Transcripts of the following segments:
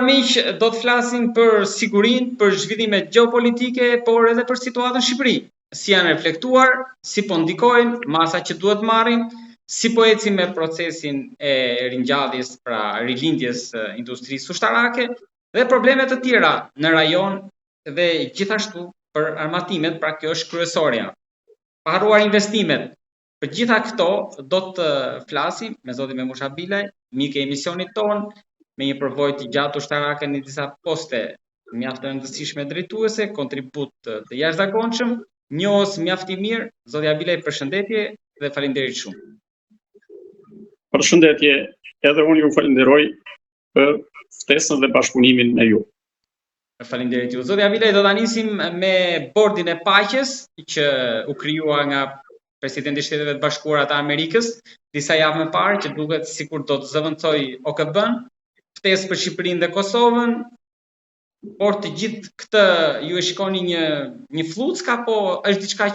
Miq, do të flasim për sigurinë, për zhvillimet gjeopolitike, por edhe për situatën në Shqipëri. Si janë reflektuar, si po ndikojnë, masa që duhet marrin, si po ecim me procesin e ringjalljes, pra rilindjes industrisë ushtarake dhe probleme të tjera në rajon dhe gjithashtu për armatimet, pra kjo është kryesorja. Pa harruar investimet. Për gjitha këto do të flasim me zotin Memusha Bilaj, mik e emisionit ton, me një përvojë të gjatë ushtarake në disa poste mjaft të rëndësishme drejtuese, kontribut të jashtëzakonshëm, njohës mjaft i mirë. Zoti Bilaj, përshëndetje dhe faleminderit shumë. Përshëndetje, edhe unë ju falenderoj për ftesën dhe bashkëpunimin me ju. Faleminderit ju. Zoti Bilaj, do ta nisim me bordin e paqes që u krijua nga Presidenti i Shteteve të Bashkuara të Amerikës disa javë më parë, që duket sikur do të zëvendësoj OKB-n, ftesë për Shqipërinë dhe Kosovën, por të gjithë këtë ju e shikoni një fluck apo është diçka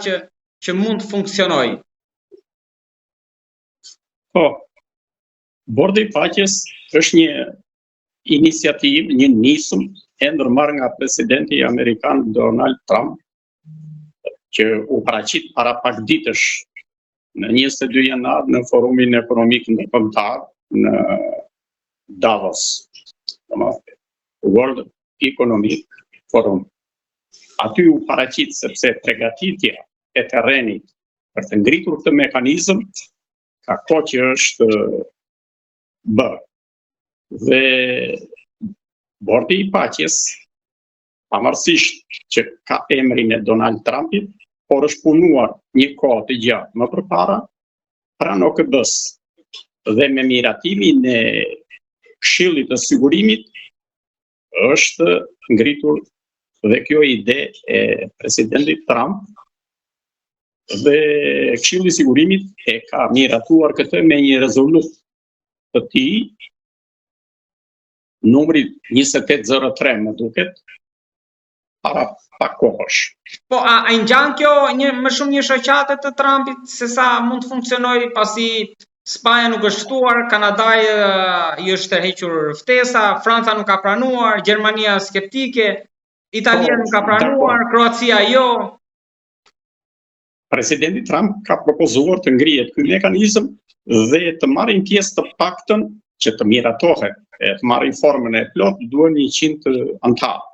që mund të funksionojë? Po, Bordi i Paqes është një iniciativë, një nisëm e ndërmarrë nga presidenti amerikan Donald Trump, që u paraqit para pak ditësh në 22 janar në Forumin Ekonomik Ndërkombëtar në Davos, World Economic Forum. Aty u paraqit sepse përgatitja e terrenit për të ngritur këtë mekanizëm ka kohë që është bërë. Dhe Bordi i Paqes, pavarësisht që ka emrin e Donald Trumpit, por është punuar një kohë të gjatë më përpara pranë OKB-s dhe me miratimin e Këshillit të Sigurimit është ngritur dhe kjo ide e presidentit Trump, dhe Këshilli i Sigurimit e ka miratuar këtë me një rezolutë të tij, numri 2803 më duket, para pak kohësh. Po, a ngjan kjo më shumë një shoqate të Trumpit se sa mund të funksionojë, pasi Spanja nuk është ftuar, Kanadai i është tërhequr ftesa, Franca nuk ka pranuar, Gjermania skeptike, Italia nuk ka pranuar, Kroacia jo. Presidenti Trump ka propozuar të ngrihet ky mekanizëm dhe të marrin pjesë të paktën që të miratohet, të marrin formën e plotë, duhen 100 antarë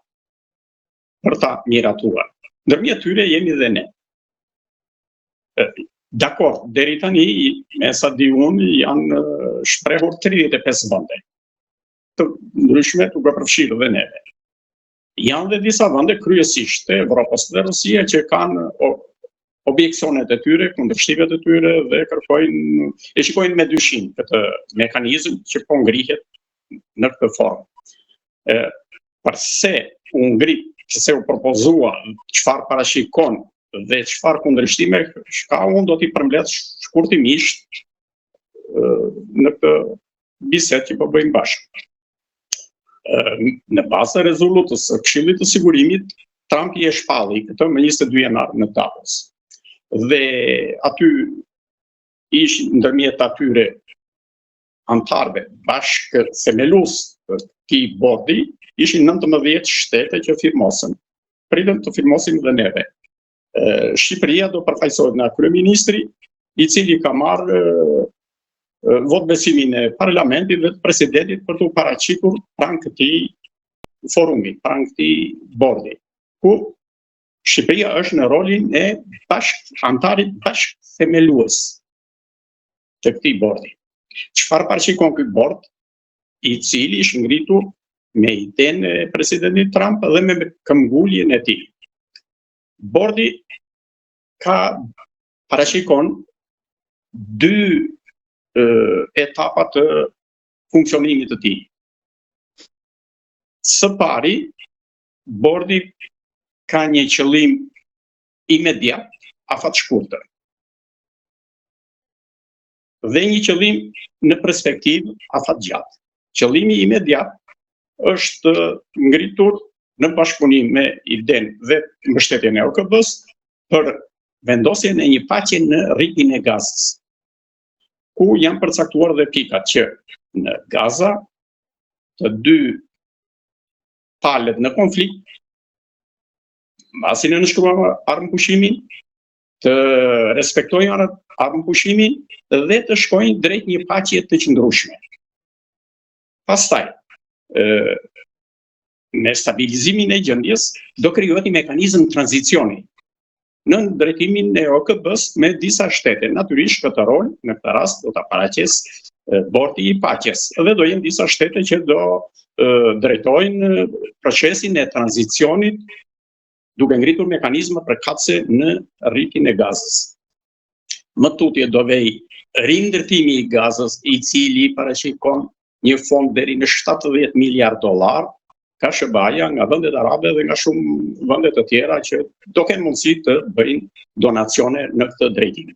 për ta miratuar. Ndërmjet tyre jemi dhe ne. Dakor, deri tani, me sa di unë, janë shprehur 35 vende. Të ndryshme duke përfshirë dhe neve. Janë dhe disa vende kryesisht e Evropës dhe Rusia që kanë objeksionet e tyre, kundërshtimet e tyre dhe e shikojnë me dyshim këtë mekanizëm që po ngrihet në këtë formë. Përse u ngrit, se u propozua, çfarë parashikon dhe çfarë kundërshtime ka, unë do t'i përmbledh shkurtimisht në këtë bisedë që po bëjmë bashkë. Në bazë të rezolutës së Këshillit të Sigurimit, Trump i e shpalli këtë më 22 janar në Davos. Dhe aty ishin ndërmjet atyre antarëve bashkë themelues të këtij bordi, ishin 19 shtete që firmosen. Pritëm të firmosim dhe neve. Shqipëria do përfaqësohet nga kryeministri, i cili ka marrë votbesimin e parlamentit dhe të presidentit për të paraqitur pranë këtij forumi, pranë këtij bordi, ku Shqipëria është në rolin e antarit bashkëthemelues të këtij bordi. Çfarë parashikon ky bord, i cili është ngritur me idenë e presidentit Trump dhe me këmbguljen e tij? Bordi parashikon 2 etapa të funksionimit të tij. Së pari, bordi ka një qëllim imediat, afatshkurtër, dhe një qëllim në perspektivë afatgjatë. Qëllimi imediat është ngritur në bashkëpunim me idenë dhe mbështetjen e OKB-s për vendosjen e një paqe në rrjetin e Gazës, ku janë përcaktuar dhe pikat që në Gaza të 2 palët në konflikt, mbasi në nënshkruan armëpushimin, të respektojnë armëpushimin dhe të shkojnë drejt një paqe të qëndrueshme. Pastaj, me stabilizimin e gjendjes do krijohet një mekanizëm tranzicioni në drejtimin e OKB-s me disa shtete. Natyrisht këtë rol në këtë rast do ta paraqesë Bordi i Paqes dhe do jenë disa shtete që do drejtojnë procesin e tranzicionit duke ngritur mekanizma përkatëse në rritjen e Gazës. Më tutje do vej rindërtimi i Gazës, i cili paraqikon një fond deri në $70 miliard, ka SBA-ja nga vendet arabe dhe nga shumë vende të tjera që do kenë mundësi të bëjnë donacione në këtë drejtim.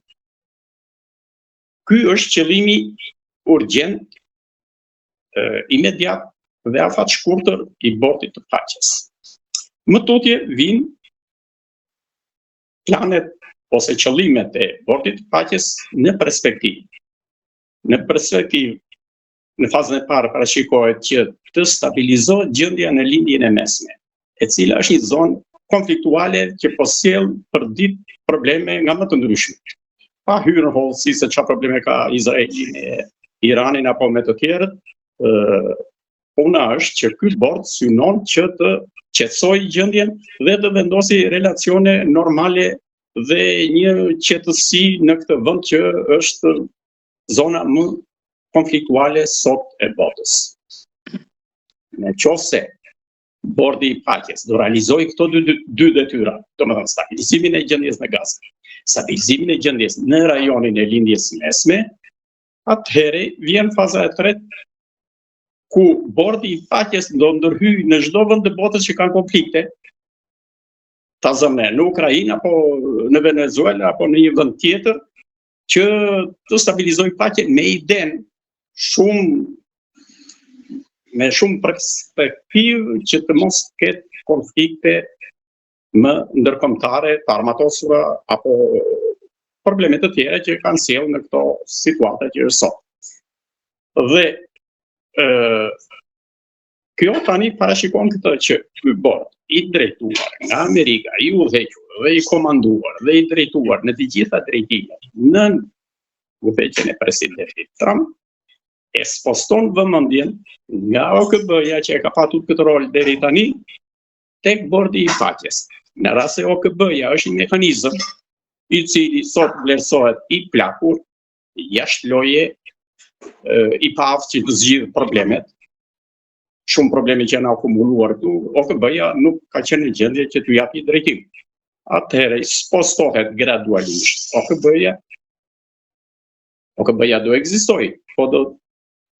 Ky është qëllimi urgjent, imediat dhe afatshkurtër i Bordit të Paqes. Më tutje vijnë planet ose qëllimet e Bordit të Paqes në perspektivë. Në fazën e parë parashikohet që të stabilizohet gjendja në lindjen e mesme, e cila është një zonë konfliktuale që po sjell për ditë probleme nga më të ndryshme. Pa hyrë në hollësi se çfarë probleme ka Izraeli me Iranin apo me të tjerët, puna është që ky bord synon që të qetësojë gjendjen dhe të vendosë relacione normale dhe një qetësi në këtë vend që është zona më konfliktuale sot e botës. Në qoftë se Bordi i Paqes do realizojë këto dy detyra, domethënë stabilizimin e gjendjes në Gazë, stabilizimin e gjendjes në rajonin e lindjes mesme, atëherë vjen faza e tretë ku Bordi i Paqes do ndërhyjë në çdo vend të botës që kanë konflikte, ta zëmë në Ukrainë apo në Venezuela apo në një vend tjetër, që të stabilizojë paqen me idenë me shumë perspektivë që të mos ketë konflikte më ndërkombëtare, të armatosura apo probleme të tjera që kanë sjellë në këto situata që është sot. Dhe kjo tani parashikon këtë që ky bord i drejtuar nga Amerika, i udhëhequr dhe i komanduar dhe i drejtuar në të gjitha drejtimet në udhëheqjen e presidentit Trump, e sposton vëmendjen nga OKB-ja që e ka patur këtë rol deri tani tek Bordi i Paqes. Në rast se OKB-ja është një mekanizëm i cili sot vlerësohet i plakur, jashtë loje, i pavë që të zgjidh problemet, shumë probleme që janë akumuluar këtu, OKB-ja nuk ka qenë në gjendje që t'u japi drejtim. Atëherë spostohet gradualisht OKB-ja do ekzistojë, po do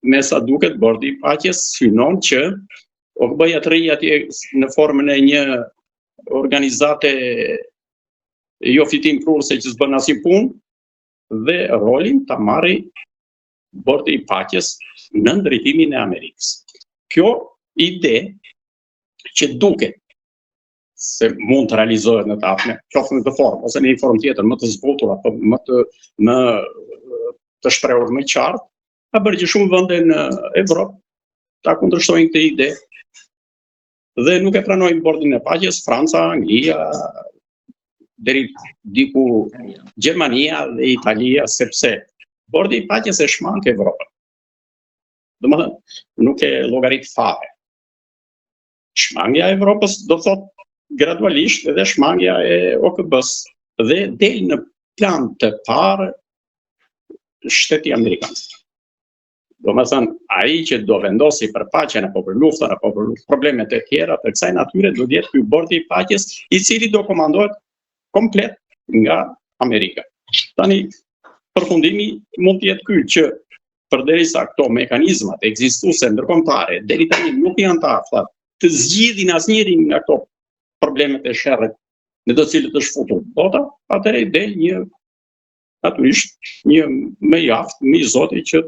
me sa duket Bordi i Paqes synon që OKB-ja të rrijë atje në formën e një organizate jo fitimprurse që s'bën asnjë punë dhe rolin ta marrë Bordi i Paqes në drejtimin e Amerikës. Kjo ide që duket se mund të realizohet në qoftë në të formë ose në një formë tjetër më të zbutur apo më të shprehur më qartë, ka bërë që shumë vende në Evropë ta kundërshtojnë këtë ide dhe nuk e pranojnë Bordin e Paqes, Franca, Anglia, deri diku Gjermania dhe Italia, sepse Bordi i Paqes e shmank Evropën. Domethënë, nuk e llogarit fare. Shmangja e Evropës do thotë gradualisht edhe shmangja e OKB-s dhe del në plan të parë Shteti Amerikan. Domethënë, ai që do vendosi për paqen apo për luftën apo për problemet e tjera të kësaj natyre do jetë ky Bordi i Paqes, i cili do komandohet komplet nga Amerika. Tani përfundimi mund të jetë ky që përderisa këto mekanizmat ekzistuese ndërkombëtare deri tani nuk janë të afta të zgjidhin asnjërin nga këto problemet e sherrrit në të cilët është futur bota, atëherë del natyrisht një më i aftë, më i zoti që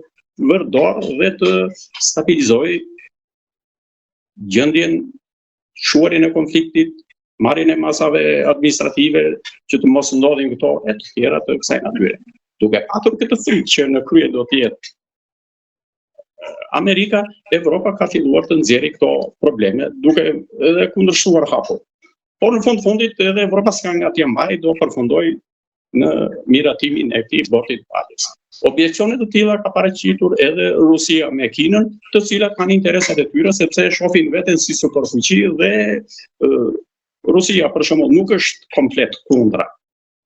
vërdor dhe të stabilizojë gjendjen, shuarjen e konfliktit, marrjen e masave administrative që të mos ndodhin këto e të tjera të kësaj natyre. Duke patur këtë frikë që në krye do të jetë Amerika, Evropa ka filluar të nxjerrë këto probleme, duke edhe kundërshtuar hapur. Por në fundit edhe Evropa s'ka nga t'ja mbaj, do përfundoj në miratimin e këtij bordi të paqes. Objekcione të tilla ka paraqitur edhe Rusia me Kinën, të cilat kanë interesat e tyre sepse shohin veten si superfuqi dhe Rusia për shembull nuk është komplet kundra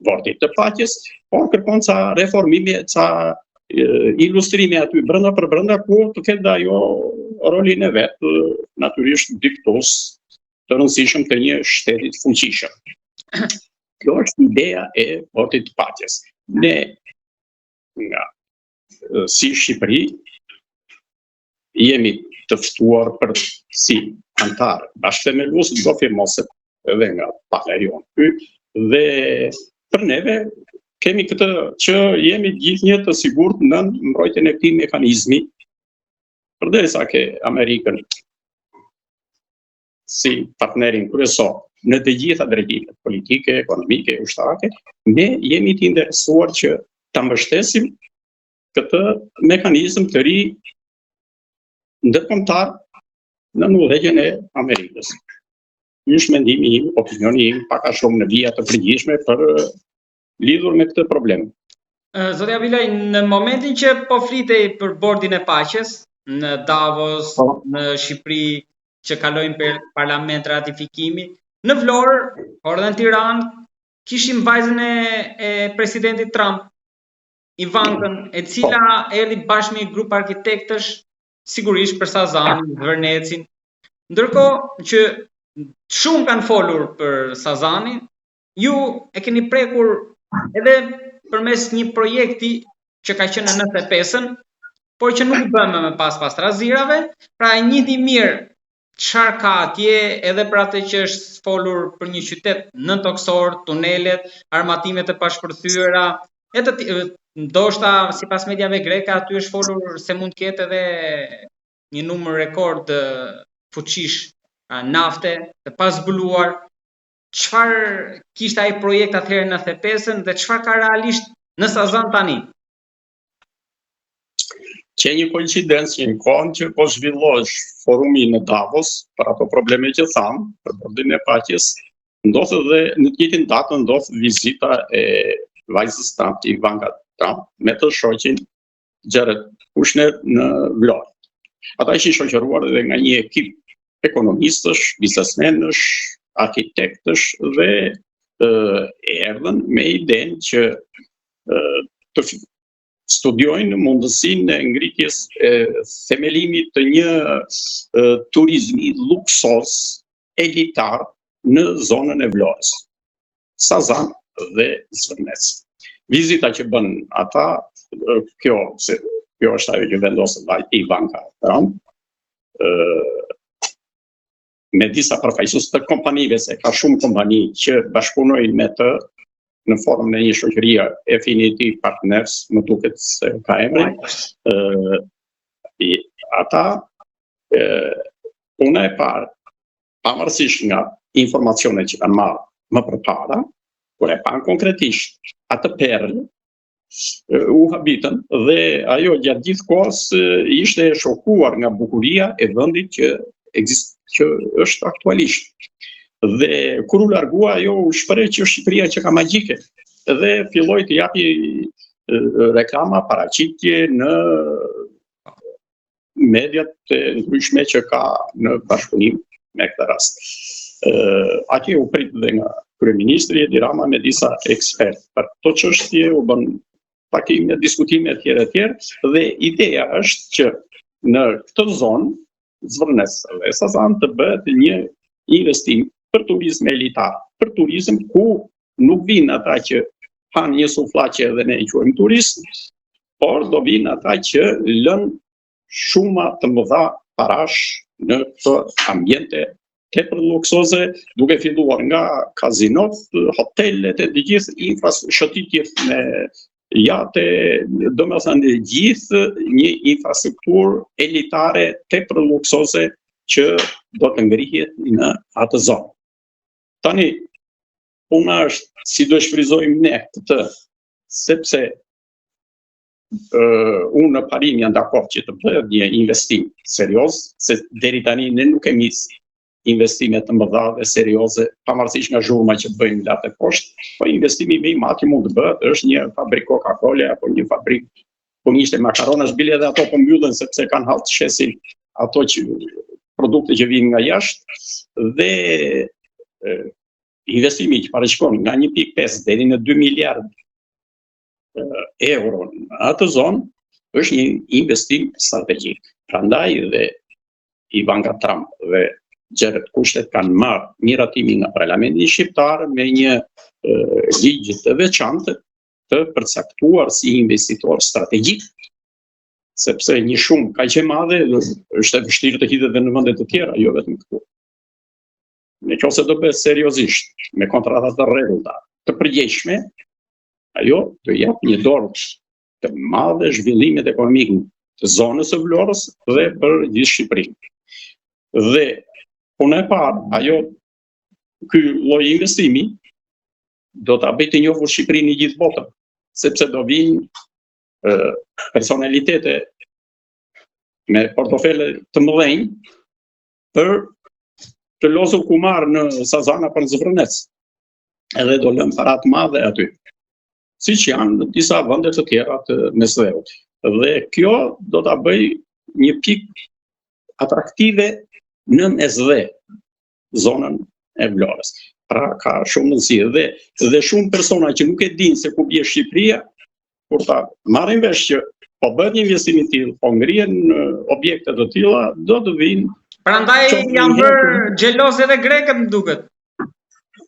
bordit të paqes, por kërkon ca reformime, ca ilustrime aty brenda për brenda ku të ketë ajo rolin e vet, natyrisht diktues të rëndësishëm të një shteti të fuqishëm. Kjo është ideja e bordit të paqes. Ne si Shqipëri jemi të ftuar për si antar bashkëthemelues do firmoset edhe nga Palerion. Dhe për neve kemi këtë që jemi gjithnjë të sigurt në mbrojtjen e këtij mekanizmi, përderisa ke Amerikën si partnerin kryesor në të gjitha drejtimet politike, ekonomike, ushtarake, ne jemi të interesuar që ta mbështesim këtë mekanizëm të ri ndërkombëtar në udhëheqjen e Amerikës. Është mendimi im, opinioni im, pak a shumë në vija të përgjithshme për lidhur me këtë problem. Zotja Vilaj, në momentin që po flitej për bordin e paqes, në Davos, në Shqipëri, që kalojnë për parlament ratifikimi, në Vlorë, por edhe në Tiranë, kishim vajzën e presidentit Trump, Ivankën, e cila erdhi bashkë me një grup arkitektësh, sigurisht për Sazanin, Vërnecin. Ndërkohë që shumë kanë folur për Sazanin, ju e keni prekur edhe përmes një projekti që ka qenë në 95-ën, por që nuk bëmë me pas trazirave, pra e njihni mirë çfarë ka atje, edhe për atë që është folur për një qytet nëntoksor, tunelet, armatimet e pashpërthyera, ndoshta sipas mediave greke aty është folur se mund të ketë edhe një numër rekord fuqish nafte të pazbuluar. Çfarë kishte ai projekt atëherë në 95-ën dhe çfarë ka realisht në Sazan tani? Që një koincidencë që në kohën që po zhvillohesh forumi në Davos për ato probleme që thamë, për bordin e paqes, ndodhë dhe në të njëjtin datë ndodhë vizita e vajzës Trump, Ivanka Trump, me të shoqin Jared Kushner në Vlorë. Ata ishin shoqëruar edhe nga një ekip ekonomistësh, biznesmenësh, arkitektësh dhe erdhën me idenë që të studiojnë mundësinë e ngritjes themelimit të një turizmi luksos elitar në zonën e Vlorës, Sazan dhe Zvërnec. Vizita që bën ata, kjo është ajo që vendosën Ivanka Trump, me disa përfaqësues të kompanive, se ka shumë kompani që bashkëpunojnë me të në formën e një shoqërie Affinity Partners, më duket se ka emrin. Ata, puna e parë, pavarësisht nga informacionet që kanë marrë më përpara, kur e pan konkretisht atë perl, u habitën dhe ajo gjatë gjithë kohës ishte shokuar nga bukuria e vendit që është aktualisht. Dhe kur u largua ajo u shpreh që Shqipëria që ka magjike dhe filloi të japi reklama, paraqitje në mediat e ndryshme që ka në bashkëpunim me këtë rast. Atje u prit dhe nga kryeministri Edi Rama me disa ekspertë. Për këto çështje u bën takime, diskutime etj. Dhe ideja është që në këtë zonë Zvërnes dhe Sazan të bëhet një investim për turizm elitar, për turizm ku nuk vinë ata që han një sufllaqe dhe ne i quajmë turist, por do vinë ata që lënë shuma të mëdha parash në këto ambiente tepër luksoze, duke filluar nga kazinot, hotelet e të gjithë shëtitjet me jate, domethënë gjithë një infrastrukturë elitare tepër luksoze që do të ngrihet në atë zonë. Tani, puna është si do shfryzojmë ne këtë, sepse unë në parim janë dakord që të bëhet një investim serioz, se deri tani ne nuk kemi investime të mëdha dhe serioze, pavarësisht nga zhurma që bëjmë lart e poshtë, po investimi më i madh që mund të bëhet është një fabrikë Coca-Cola apo një fabrikë po njishte makaronash, bile edhe ato po mbyllen sepse kanë hallë të shesin ato që produkte që vijnë nga jashtë dhe investimi që parashikon nga 1.5 deri në 2 miliard euro në atë zonë është një investim strategjik. Prandaj dhe Ivanka Trump dhe gjerët kushtet kanë marrë miratimin nga Parlamenti shqiptar me një ligj të veçantë të përcaktuar si investitor strategjik, sepse një shumë kaq e madhe është e vështirë të hidhet edhe në vende të tjera, jo vetëm këtu. Nëse do bëhet seriozisht me kontrata të rregullta, të përgjegjshme, ajo do jap një dorë të madhe zhvillimit ekonomik të zonës së Vlorës dhe për gjithë Shqipërinë. Dhe punë e parë, ky lloj investimi do ta bëjë të njohur Shqipërinë në gjithë botën, sepse do vinë personalitete me portofele të mëdhenj për të lozur kumar në Sazan apo në Zvërnec. Edhe do lënë para të madhe aty, siç janë në disa vende të tjera të Mesdheut. Dhe kjo do ta bëjë një pikë atraktive në Mesdhe, zonën e Vlorës. Pra ka shumë mundësi dhe shumë persona që nuk e dinë se ku bie Shqipëria, kur ta marrin vesh që po bëhet një investim i tillë, po ngrihen objekte të tilla, do të vinë. Prandaj janë bërë xheloz edhe grekët, më duket.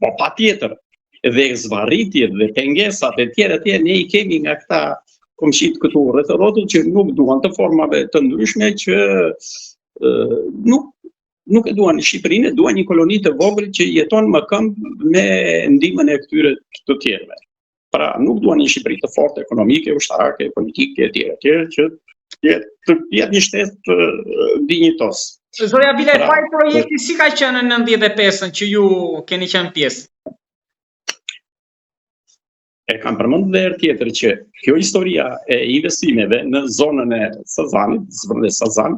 Po patjetër. Dhe zvarritjet dhe pengesat e tjera ne i kemi nga këta komshit këtu rreth rrotull që nuk duan të formave të ndryshme që nuk e duan në Shqipërinë, duan një koloni të vogël që jeton më këmbë me ndihmën e këtyre të tjerëve. Pra nuk duan një Shqipëri të fortë ekonomike, ushtarake, politike etj. Që të jetë një shtet dinjitos. Zoja Bile, faj projekti si ka qenë në 95-ën që ju keni qenë pjesë? E kam përmendur edhe herë tjetër që kjo historia e investimeve në zonën e Sazanit, Zvërnec Sazan,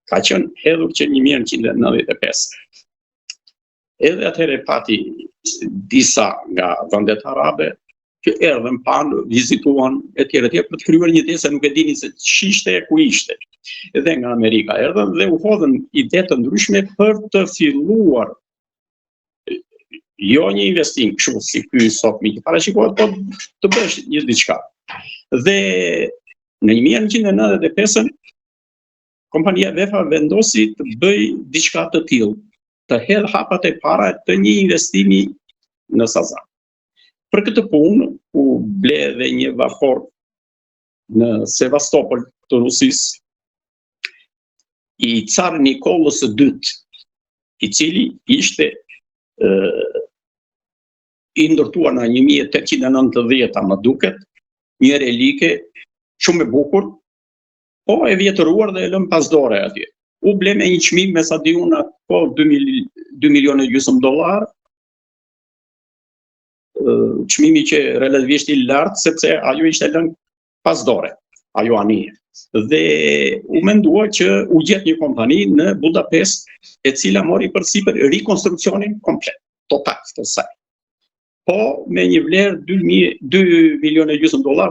ka qenë hedhur që 1995. Edhe atëherë pati disa nga vendet arabe që erdhën panë, vizituan etj. Për të krijuar një ide se nuk e dinin se ç'ishte e ku ishte. Edhe nga Amerika erdhën dhe u hodhën ide të ndryshme për të filluar jo një investim kështu si ky sot mi që parashikohet, po të bësh një diçka. Dhe në 1995-ën kompania Vefa vendosi të bëj diçka të tillë, të hedh hapat e para të një investimi në Sazan. Për këtë punë u ble edhe një vapor në Sevastopol të Rusisë, i Car Nikollës II, i cili ishte i ndërtuar në 1890 më duket, një relike shumë e bukur, po e vjetëruar dhe e lëmë pas dore atje. U ble me një çmim me sa di unë po $2,5 milionë, çmimi që relativisht i lartë sepse ajo ishte lënë pas dore, ajo anije. Dhe u mendua që u gjet një kompani në Budapest e cila mori përsipër rikonstruksionin komplet, total të saj. Po me një vlerë $2,5 milionë,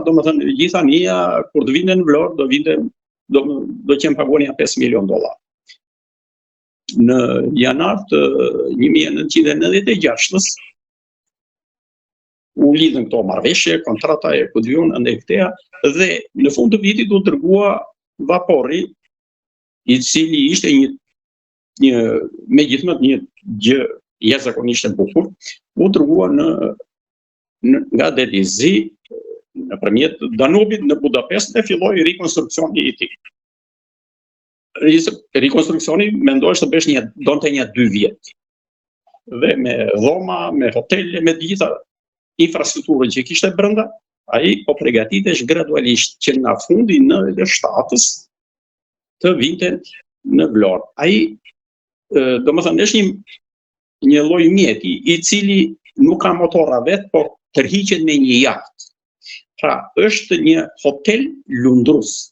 domethënë gjithë anija kur të vinte në Vlorë do qenë paguania $5 milionë. Në janar të 1996 u lidhën këto marrëveshje, kontrata e Kudion ndaj këteja dhe në fund të vitit u dërgua vapori i cili ishte një megjithatë një gjë jashtëzakonisht e bukur, u dërgua nga Delizi nëpërmjet Danubit në Budapest dhe filloi rikonstruksioni i tij. Rikonstruksioni mendohesh të bësh donte një 2 vjet. Dhe me dhoma, me hotele, me gjitha infrastrukturën që kishte brenda, ai po përgatitesh gradualisht që nga fundi 97-s të vinte në Vlorë. Ai domethënë është një lloj mjeti i cili nuk ka motorra vet, po tërhiqet me një jahtë. Pra, është një hotel lundrus.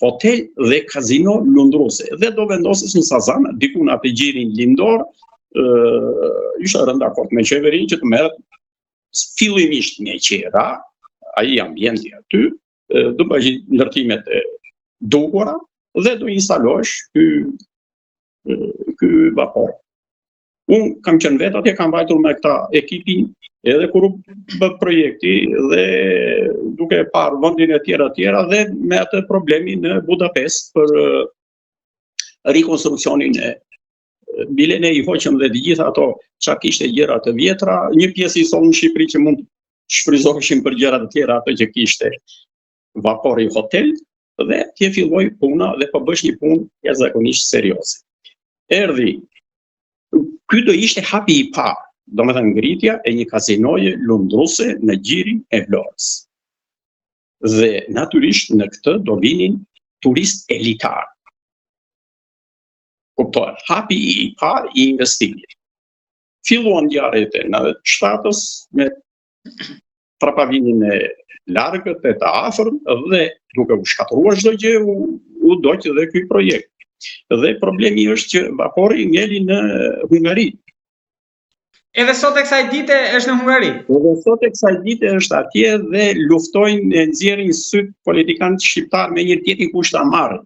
Hotel dhe kazino lundruse. Dhe do vendosis në Sazan, diku në atë gjirin lindor, ishte rënë dakord me qeverinë që të merret fillimisht me qera, ai ambienti aty, do bëj ndërtimet e duhura dhe do instalosh ky vapor. Unë kam qenë vetë atje, kam vajtur me këta ekipin edhe kur u bë projekti dhe duke parë vendin e tjera dhe me atë problemi në Budapest për rikonstruksionin e bile ne i hoqëm dhe të gjitha ato çka kishte gjëra të vjetra, një pjesë i sonë në Shqipëri që mund të shfryzoheshin për gjëra të tjera ato që kishte vapori hotel dhe tje filloi puna dhe po bësh një punë jashtëzakonisht serioze. Erdhi, ky do ishte hapi i parë, domethënë ngritja e një kazinoje lundruse në gjirin e Vlorës. Dhe natyrisht në këtë do vinin turist elitar. Kuptohet, hapi i parë i investimit. Filluan ngjarjet e 97-s me prapavinin e largët e të afërm dhe duke u shkatëruar çdo gjë u doq dhe ky projekt. Dhe problemi është që vapori ngeli në Hungari. Edhe sot e kësaj dite është në Hungari. Edhe sot e kësaj dite është atje dhe luftojnë e nxjerrin syt politikanët shqiptar me një tjetër kush ta marrë.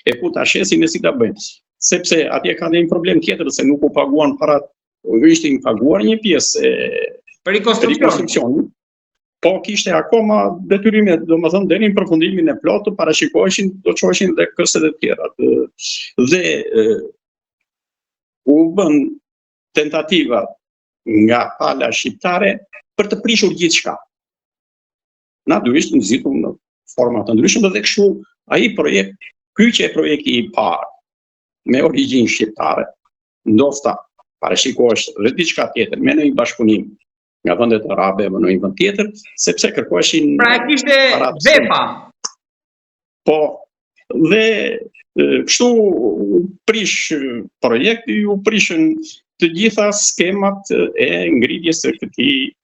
E ku ta shesin e si ta bëjnë. Sepse atje ka një problem tjetër se nuk u paguan parat, ishte i paguar një pjesë për rikonstruksion. Po kishte akoma detyrimet, domethënë deri në përfundimin e plotë parashikoheshin, do çoheshin dhe këstet e tjera. Dhe u bën tentativa nga pala shqiptare për të prishur gjithçka. Natyrisht nxitur në forma të ndryshme dhe kështu ai projekt, ky që e projekti i parë me origjinë shqiptare, ndoshta parashikohesh dhe diçka tjetër me një bashkëpunim nga vendet arabe më në një vend tjetër, sepse kërkoheshin pra kishte vepa. Po, dhe kështu u prish projekti, u prishën të gjitha skemat e ngritjes së këtij.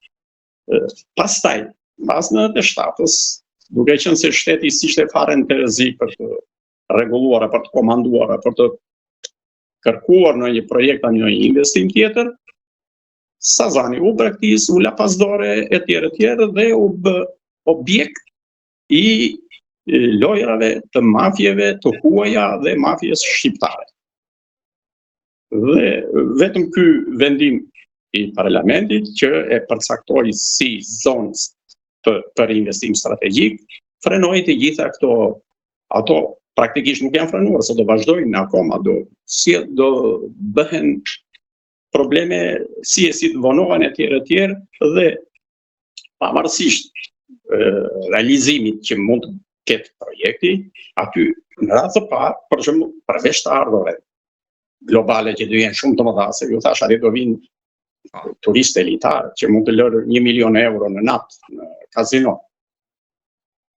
Pastaj, pas në 97-s, duke qenë se shteti ishte fare në terezi për të rregulluar, për të komanduar, për të kërkuar në një projekt apo një investim tjetër, Sazani u braktis, u la pasdore e tjerë dhe u bë objekt i lojrave të mafjeve të huaja dhe mafjes shqiptare. Dhe vetëm ky vendim i parlamentit që e përcaktoi si zonë për investim strategjik, frenoi të gjitha ato praktikisht nuk janë frenuar, se do vazhdojnë akoma, do bëhen probleme si të vonohen e tjerë dhe pavarësisht realizimit që mund të ketë projekti, aty në radhë të parë, për shembull, përveç të ardhurave globale që do jenë shumë të mëdha, se ju thash atje do vinë turistë elitar që mund të lërë 1 milion euro në natë në kazino.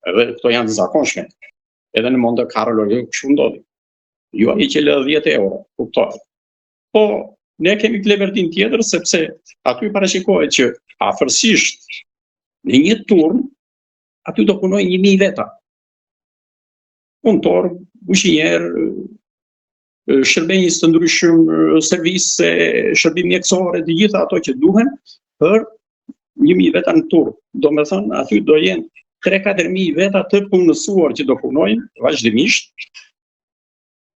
Edhe këto janë të zakonshme. Edhe në Monte Carlo kështu ndodhi. Ju ai që lë 10 euro, kuptohet. Po ne kemi kleverdin tjetër, sepse aty parashikohet që afërsisht në një turn, aty do punojnë 1000 veta. Punëtor, ushqinjer, shërbejnës të ndryshëm, servise, shërbim mjekësore, të gjitha ato që duhen për 1000 veta në turn. Do me thënë, aty do jenë 3-4.000 veta të punësuar që do punojnë vazhdimisht,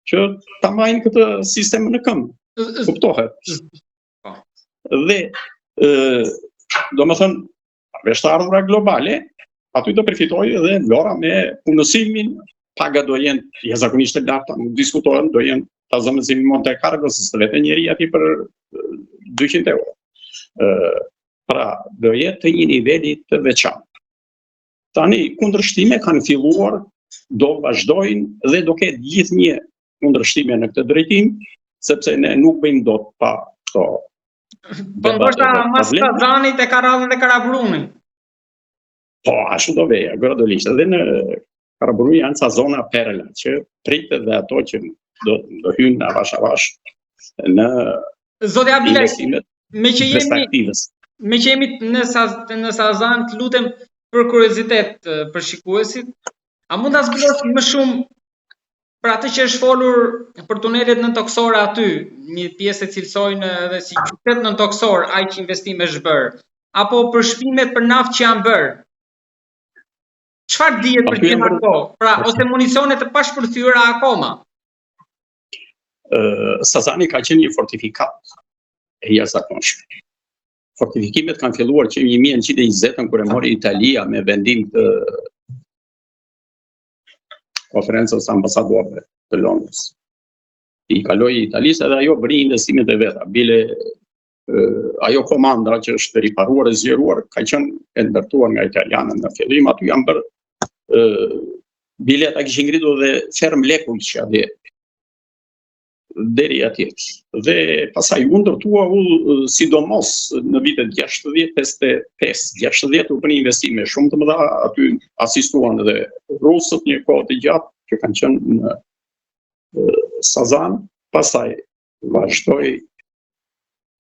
që ta mbajnë këtë sistem në këmbë. Kuptohet. Dhe do me thënë, përveç të ardhura globale, aty do përfitojë edhe Vlora me punësimin, paga do jenë jashtëzakonisht të larta, nuk diskutohen, do jenë ta zëmëzimi Monte Carlo, se të vetë njeri aty për 200 euro. Pra, do jetë të një niveli të veçantë. Tani, kundërshtime kanë filluar, do vazhdojnë dhe do ketë gjithë një kundërshtime në këtë drejtim, sepse ne nuk bëjmë dot pa këto. Po ndoshta mas Kazanit e Karallën e Karaburunit. Po, ashtu do veja, gradualisht. Edhe në Karaburuni janë ca zona perla, që pritet dhe ato që do hynë avash në Zoti Abila, me që me që jemi në Sazan, të lutem për kuriozitet për shikuesit, a mund ta zbulosh më shumë për atë që është folur për tunelet nëntoksore aty, një pjesë e cilësojnë edhe si qytet nëntoksor, aq që investime është bërë, apo për shpimet për naftë që janë bërë? Çfarë dihet për gjë ato? Pra, ose municionet të pashpërthyer akoma? Sazani ka qenë një fortifikat e jashtëzakonshme. Fortifikimet kanë filluar që 1920 kur e mori Italia me vendim të konferencës ambasadorëve të Londrës. I kaloi Italisë edhe ajo bëri investimet e veta. Bile ajo komanda që është riparuar e zgjeruar ka qenë e ndërtuar nga italianët në fillim. Aty janë bërë bileta kishin ngritur dhe ferm lekull që atje deri atje. Dhe pasaj u ndërtua sidomos në vitet 60 u bënë investime shumë të mëdha, aty asistuan edhe rusët një kohë të gjatë që kanë qenë në Sazan, pasaj vazhdoi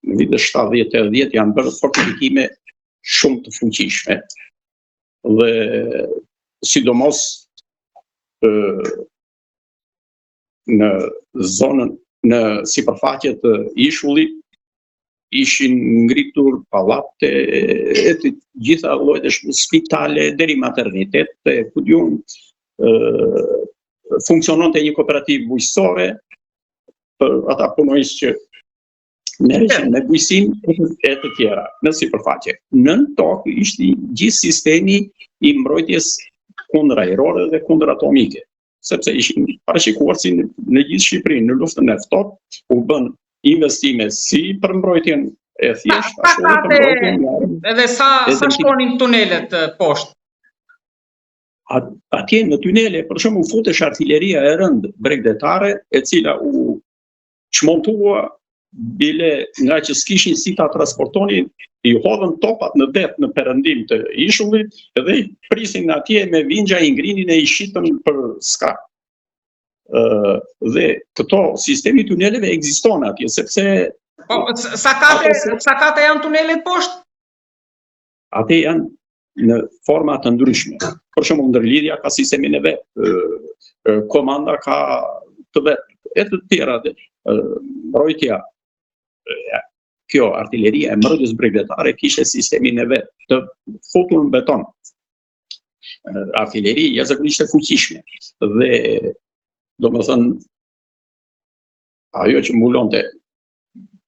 në vitet 70-80 janë bërë fortifikime shumë të fuqishme dhe sidomos në zonën në sipërfaqe të ishullit ishin ngritur pallate e të gjitha llojet e spitale deri maternitete, ku diun funksiononte një kooperativë bujqësore për ata punonjës që merreshin me bujqësinë e të tjera në sipërfaqe. Nën tokë ishte gjithë sistemi i mbrojtjes kundër ajrore dhe kundër atomike, sepse ishin parashikuar si në gjithë Shqipërinë në luftën e ftohtë u bën investime si për mbrojtjen e thjeshtë, ashtu edhe për mbrojtjen edhe sa shkonin tunelet poshtë. Atje në tunele, për shembull, u futesh artilleria e rëndë bregdetare, e cila u çmontua bile nga që s'kishin si ta transportonin, i hodhën topat në det në perëndim të ishullit dhe i prisin atje me vingja, i ngrinin e i shitën për skar. Dhe këto sistemi tuneleve ekziston atje, sepse sa kate janë tunelet poshtë? Ate janë në forma të ndryshme. Për shembull, ndërlidhja ka sistemin e vet, komanda ka të vet, e të tjera, mbrojtja. Kjo artilleria e mbrojtjes bregdetare kishte sistemin e vet të futur në beton. Artilleria jashtëzakonisht e fuqishme dhe domethënë ajo që mbulonte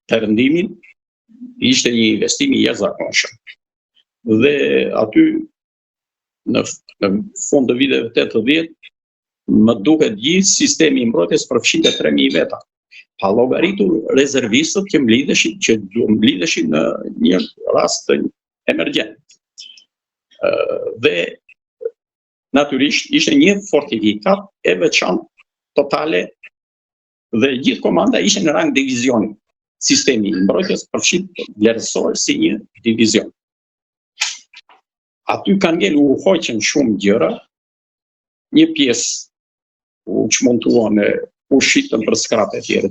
perëndimin ishte një investim i jashtëzakonshëm. Dhe aty në fund të viteve 80 më duket gjithë sistemi i mbrojtjes përfshinte 3000 veta. Pa llogaritur rezervistët që mblidheshin në një rast të emergjent. Dhe natyrisht ishte një fortifikat e veçantë totale dhe gjithë komanda ishte në rang divizioni. Sistemi i mbrojtjes përfshin vlerësor si një divizion. Aty kanë ngel u hoqën shumë gjëra, një pjesë u çmontuan u shitën për skrap e tjerë,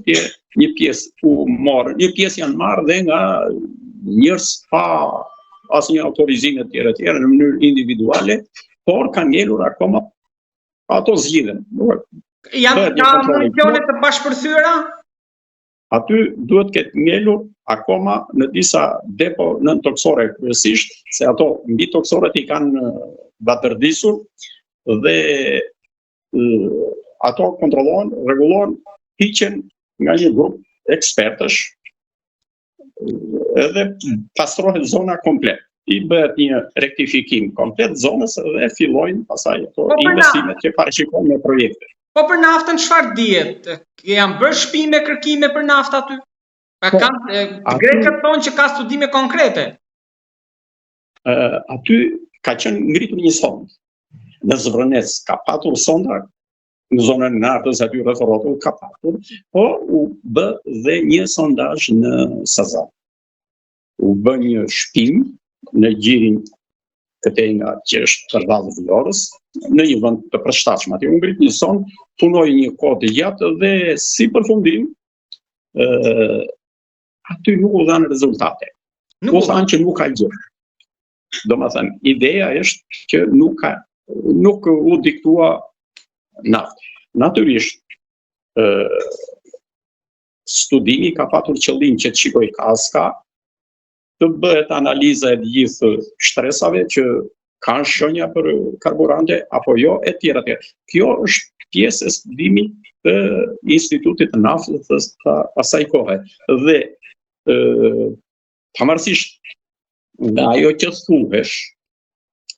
një pjesë janë marrë dhe nga njerëz pa asnjë autorizim e tjerë në mënyrë individuale, por kanë ngelur akoma ato zgjidhen. Janë municione të bashkëpërthyera? Aty duhet ketë ngelur akoma në disa depo nëntoksore kryesisht, se ato mbi toksoret i kanë batërdisur dhe ato kontrollohen, rregullohen, hiqen nga një grup ekspertësh edhe pastrohet zona komplet. I bëhet një rektifikim komplet zonës dhe fillojnë pasaj ato investimet që parashikohen me projekte. Po për naftën çfarë dihet? Janë bërë shpime, kërkime për naftë aty? Grekët thonë që ka studime konkrete. Aty ka qenë ngritur një sond. Në Zvërënec ka patur sonda, në zonën e Nartës aty rreth rrotull ka patur, po u bë dhe një sondazh në Sazan. U bë një shpim në gjirin këtej nga që është përballë Vlorës, në një vend të përshtatshëm. Aty u ngrit një sond, punoi një kohë të gjatë dhe si përfundim aty nuk u dhanë rezultate. ose anë që nuk ka gjë. Domethënë, ideja është që nuk u diktua naftë. Natyrisht, studimi ka patur qëllim që të shikoj ka, të bëhet analiza e gjithë shtresave që kanë shenja për karburante apo jo, e tjera. Kjo është pjesë e studimit të Institutit të Naftës të asaj kohe. Dhe pavarësisht nga ajo që thuhesh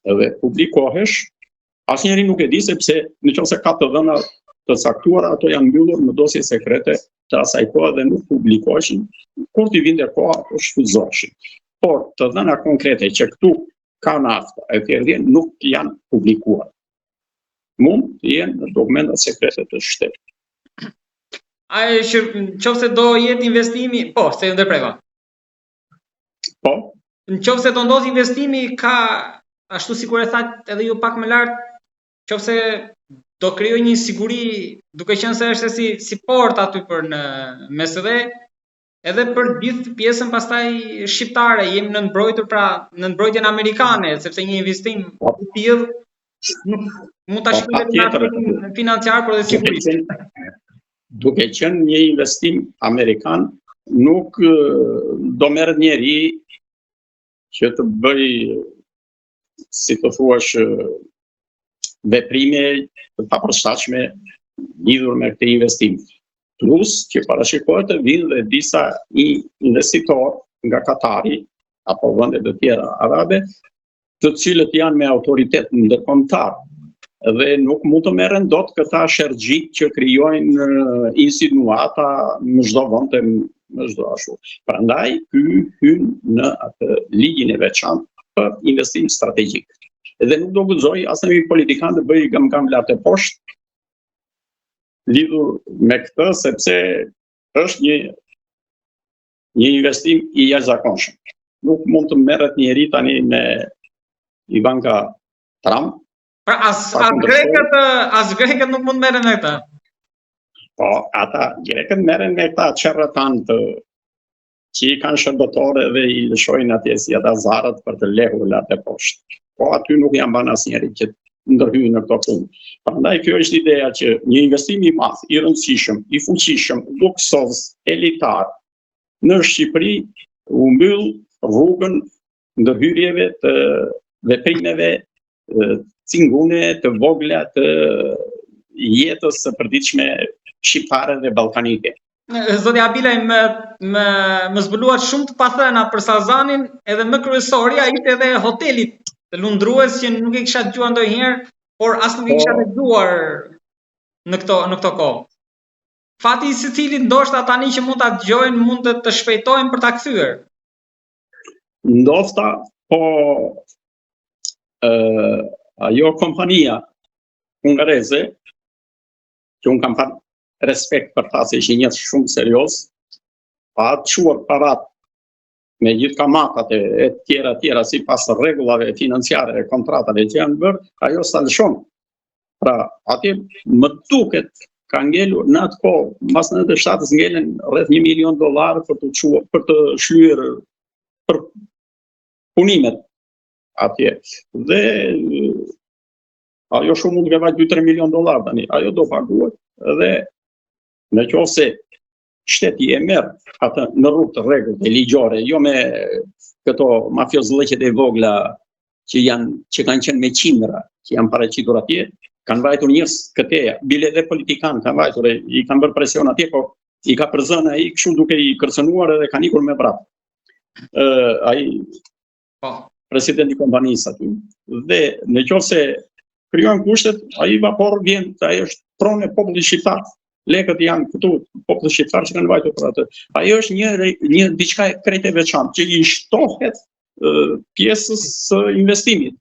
dhe publikohesh, asnjëri nuk e di sepse nëse ka të dhëna të caktuara, ato janë mbyllur në dosje sekrete të asaj kohe dhe nuk publikoheshin. Kur t'i vinte koha, ato shfrytëzoheshin. Por të dhëna konkrete që këtu ka naftë, e tjerë nuk janë publikuar. Mund të jenë në dokumentat sekrete të shtetit. Nëse do jetë investimi, se ndërpreva. Po. Nëse do ndodhë investimi, ka ashtu sikur e thatë edhe ju pak më lart, nëse do krijojë një siguri, duke qenë se është si port aty për në MSD, edhe për gjithë pjesën pastaj shqiptare, jemi në mbrojtur në mbrojtjen amerikane, sepse një investim i tillë mund ta shkojë financiar por edhe sigurisht. Duke qenë një investim amerikan, nuk do merret njeri që të bëj, si të thuash, veprime të papërshtatshme lidhur me këtë investim. Plus që parashikohet të vinë dhe disa investitorë nga Katari apo vende të tjera arabe, të cilët janë me autoritet ndërkombëtar dhe nuk mund të merren dot këta shergjit që krijojnë insinuata në çdo vend e në çdo ashtu. Prandaj ky hyn në atë ligjin e veçantë për investim strategjik. Dhe nuk do guxoj asnjë politikan të bëjë gam lart e poshtë lidhur me këtë, sepse është një investim i jashtëzakonshëm. Nuk mund të merret njeri tani me Ivanka Trump. Pra as grekët nuk mund merren me këtë. Po, ata grekët merren me këta çerratanë që i kanë shërbëtorë dhe i lëshojnë atje si ata zarët për të lehur lart e poshtë. Po aty nuk janë banë asnjëri që ndërhyjë në këto punë. Prandaj kjo është ideja që një investim i madh, i rëndësishëm, i fuqishëm, luksoz, elitar në Shqipëri u mbyll rrugën ndërhyrjeve të veprimeve cingune të vogla të jetës së përditshme shqiptare dhe ballkanike. Zoti Abilaj më zbuluat shumë të pathëna për Sazanin, edhe më kryesorja ishte edhe hotelit të lundrues që nuk e kisha dëgjuar ndonjëherë, por as nuk e kisha dëgjuar në këto kohë. Fati i secilit ndoshta tani që mund ta dëgjojnë mund të shpejtojnë për ta kthyer. Ndoshta, po ajo kompania hungareze, që unë kam parë respekt për ta se ishte një shumë serioz, pa të quar parat me gjithë kamatat e tjera sipas rregullave financiare e kontratave që janë bërë, ajo sa lëshon. Pra, atje më duket ka ngelur në atë kohë, mbas 97-s ngelen rreth $1 milion për të shlyer për punimet atje. Dhe ajo shumë mund të vajtë $2-3 milion tani. Ajo do paguhet dhe në qoftë se shteti e merr atë në rrugë të rregullt e ligjore, jo me këto mafiozllëqet e vogla që kanë qenë me qindra, që janë paraqitur atje, kanë vajtur njerëz këtej, bile dhe politikanë kanë vajtur, i kanë bërë presion atje, po i ka përzënë ai kështu duke i kërcënuar edhe kanë ikur me vrap. Ai presidenti i kompanisë aty. Dhe në qoftë se krijon kushtet, ai vapor vjen, ai është pronë e popullit shqiptar. Lekët janë këtu, popullit shqiptar që kanë vajtur për atë. Ajo është një diçka krejt e veçantë që i shtohet pjesës së investimit.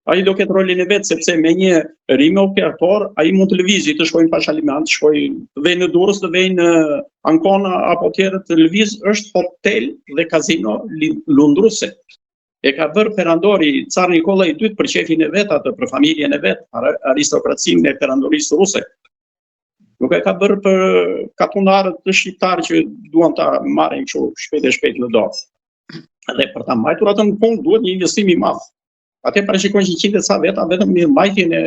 Ai do ketë rolin e vet sepse me një rime operator ai mund të lëvizë, të shkojnë pas aliment, të vejnë në Durrës, të vejnë në Ancona apo tjerë të lëviz, është hotel dhe kazino lundruese. E ka bërë perandori Car Nikolaj II për shefin e vet atë, për familjen e vet, aristokracinë e perandorisë ruse. Nuk e ka bërë për katunarët të shqiptarë që duan ta marrin kështu shpejt në dorë. Dhe për ta mbajtur atë në punë duhet një investim i madh. Atë parashikojnë që 100 ca veta vetëm në mbajtjen e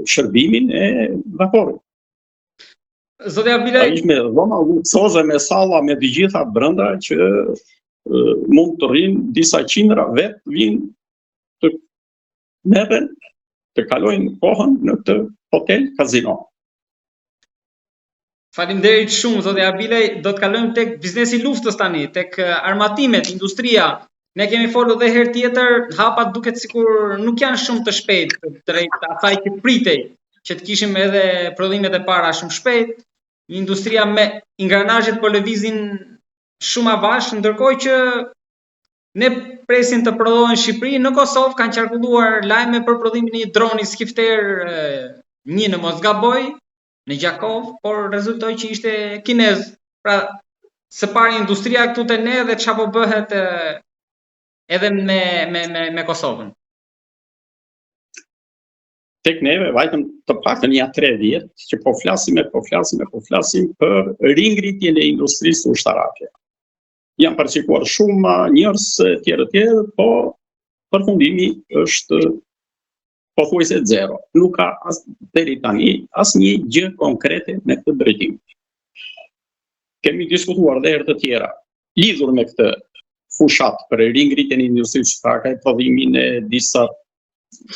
shërbimin e vaporit. Zoti Abilaj, Ishte me dhoma luksoze, me salla, me të gjitha brenda që mund të rrinë disa qindra vetë vinë të merren, të kalojnë kohën në këtë hotel kazino. faleminderit shumë zoti Abilaj, do të kalojmë tek biznesi i luftës tani, tek armatimet, industria. Ne kemi folur edhe herë tjetër, hapat duket sikur nuk janë shumë të shpejtë drejt asaj që pritej, që të kishim edhe prodhimet e para shumë shpejt. Industria me ingranazhet po lëvizin shumë avash, ndërkohë që ne presin të prodhohen në Shqipëri. Në Kosovë kanë qarkulluar lajme për prodhimin e një droni skifter 1 në Mosgaboj, në Gjakov, por rezultoi që ishte kinez. Pra, së pari industria këtu te ne dhe çfarë po bëhet edhe me Kosovën. Tek neve vajtëm të paktën ja 3 vjet që po flasim për ringritjen e industrisë ushtarake. Janë parashikuar shumë njerëz tjerë, po përfundimi është pothuajse zero. Nuk ka deri tani asnjë gjë konkrete në këtë drejtim. Kemi diskutuar dhe herë të tjera lidhur me këtë fushat për ringritjen e industrisë ushtarake, prodhimin e disa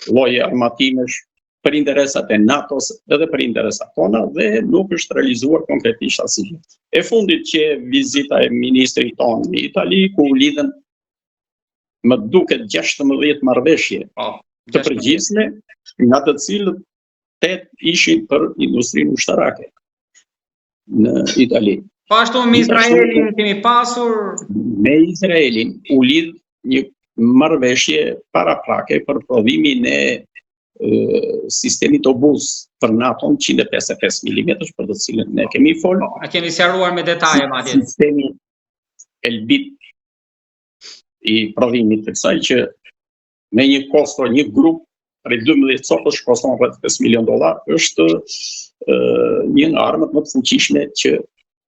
lloje armatimesh për interesat e NATO-s edhe për interesat tona dhe nuk është realizuar konkretisht asgjë. E fundit që vizita e ministrit tonë në Itali, ku u lidhen më duket 16 marrëveshje të përgjithshme, nga të cilët 8 ishin për industrinë ushtarake në Itali. Po ashtu me Izraelin kemi pasur. Me Izraelin u lidh një marrëveshje paraprake për prodhimin e sistemit obuz për NATO-n 155 mm për të cilën ne kemi folur. A kemi sqaruar me detaje madje. Sistemi Elbit i prodhimit të kësaj që me një kosto, një grup prej 12 copësh koston rreth $5 milion, është një nga armët më të fuqishme që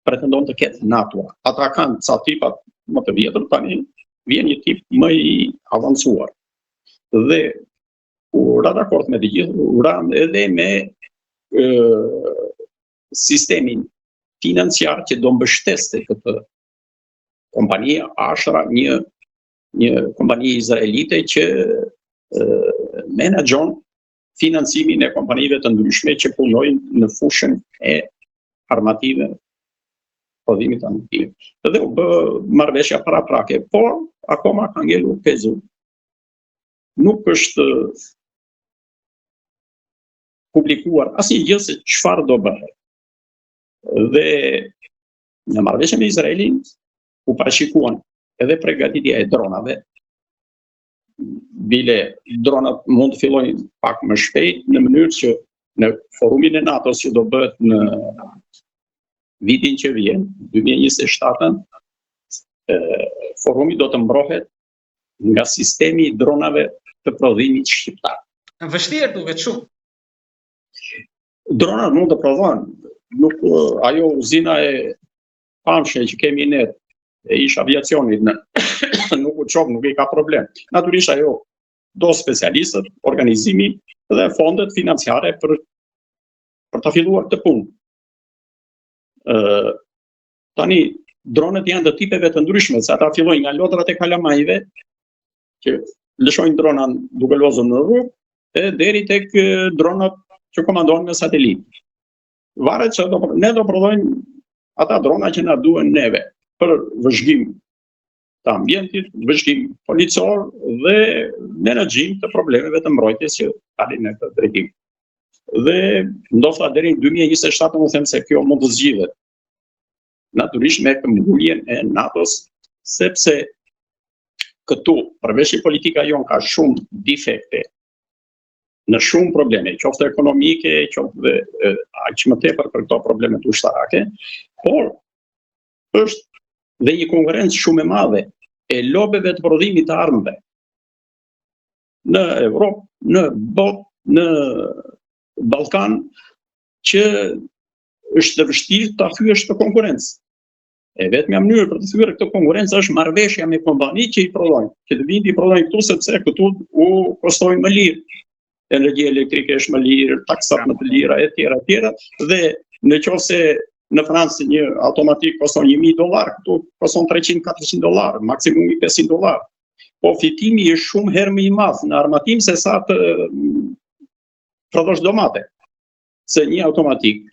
pretendon të ketë NATO. Ata kanë ca tipat më të vjetër, tani vjen një tip më i avancuar. Dhe u ra dakord me të gjithë, u ra edhe me sistemin financiar që do mbështeste këtë kompani Ashra, një kompani izraelite që menaxhon financimin e kompanive të ndryshme që punojnë në fushën e armative, prodhimit armativ. Dhe u bë marrëveshja paraprake, por akoma ka ngelur pezu. Nuk është publikuar asnjë gjë se çfarë do bëhet. Dhe në marrëveshjen me Izraelin u parashikuan edhe përgatitja e dronave. Bile dronat mund të fillojnë pak më shpejt në mënyrë që në forumin e NATO-s që do bëhet në vitin që vjen, 2027, forumi do të mbrohet nga sistemi i dronave të prodhimit shqiptar. Vështirë duket shumë. Dronat mund të prodhohen, nuk ajo uzina e pamshme që kemi ne e ish aviacionit nuk u çon, nuk i ka problem. Natyrisht ajo do specialistët, organizimi dhe fondet financiare për të filluar të punë. Tani dronet janë të tipeve të ndryshme, se ata fillojnë nga lodrat e kalamajve, që lëshojnë dronan duke lozur në rrugë, e deri tek dronat që komandohen me satelit. Varet që ne do prodhojmë ata drona që na duhen neve për vëzhgim të ambientit, vëzhgim policor dhe menaxhim të problemeve të mbrojtjes që dalin në këtë drejtim. Dhe ndoshta deri në 2027 më them se kjo mund të zgjidhet. Natyrisht me këmbguljen e NATO-s, sepse këtu, përveç që politika jon ka shumë defekte, në shumë probleme, qoftë ekonomike, qoftë aq më tepër për këto problemet ushtarake, por është dhe një konkurrencë shumë e madhe e lobeve të prodhimit të armëve në Evropë, në botë, në Ballkan, që është vështirë ta thyesh të konkurrencë. E vetmja mënyrë për të thyer këtë konkurrencë është marrëveshja me kompanitë që i prodhojnë, që të vinë i prodhojnë këtu sepse këtu u kostojnë më lirë. Energji elektrike është më lirë, taksat më të lira, etj. Dhe nëse në Francë një automatik koston $1.000, këtu koston $300-400, maksimumi $500. Po fitimi është shumë herë më i madh në armatim se sa të prodhosh domate. Se një automatik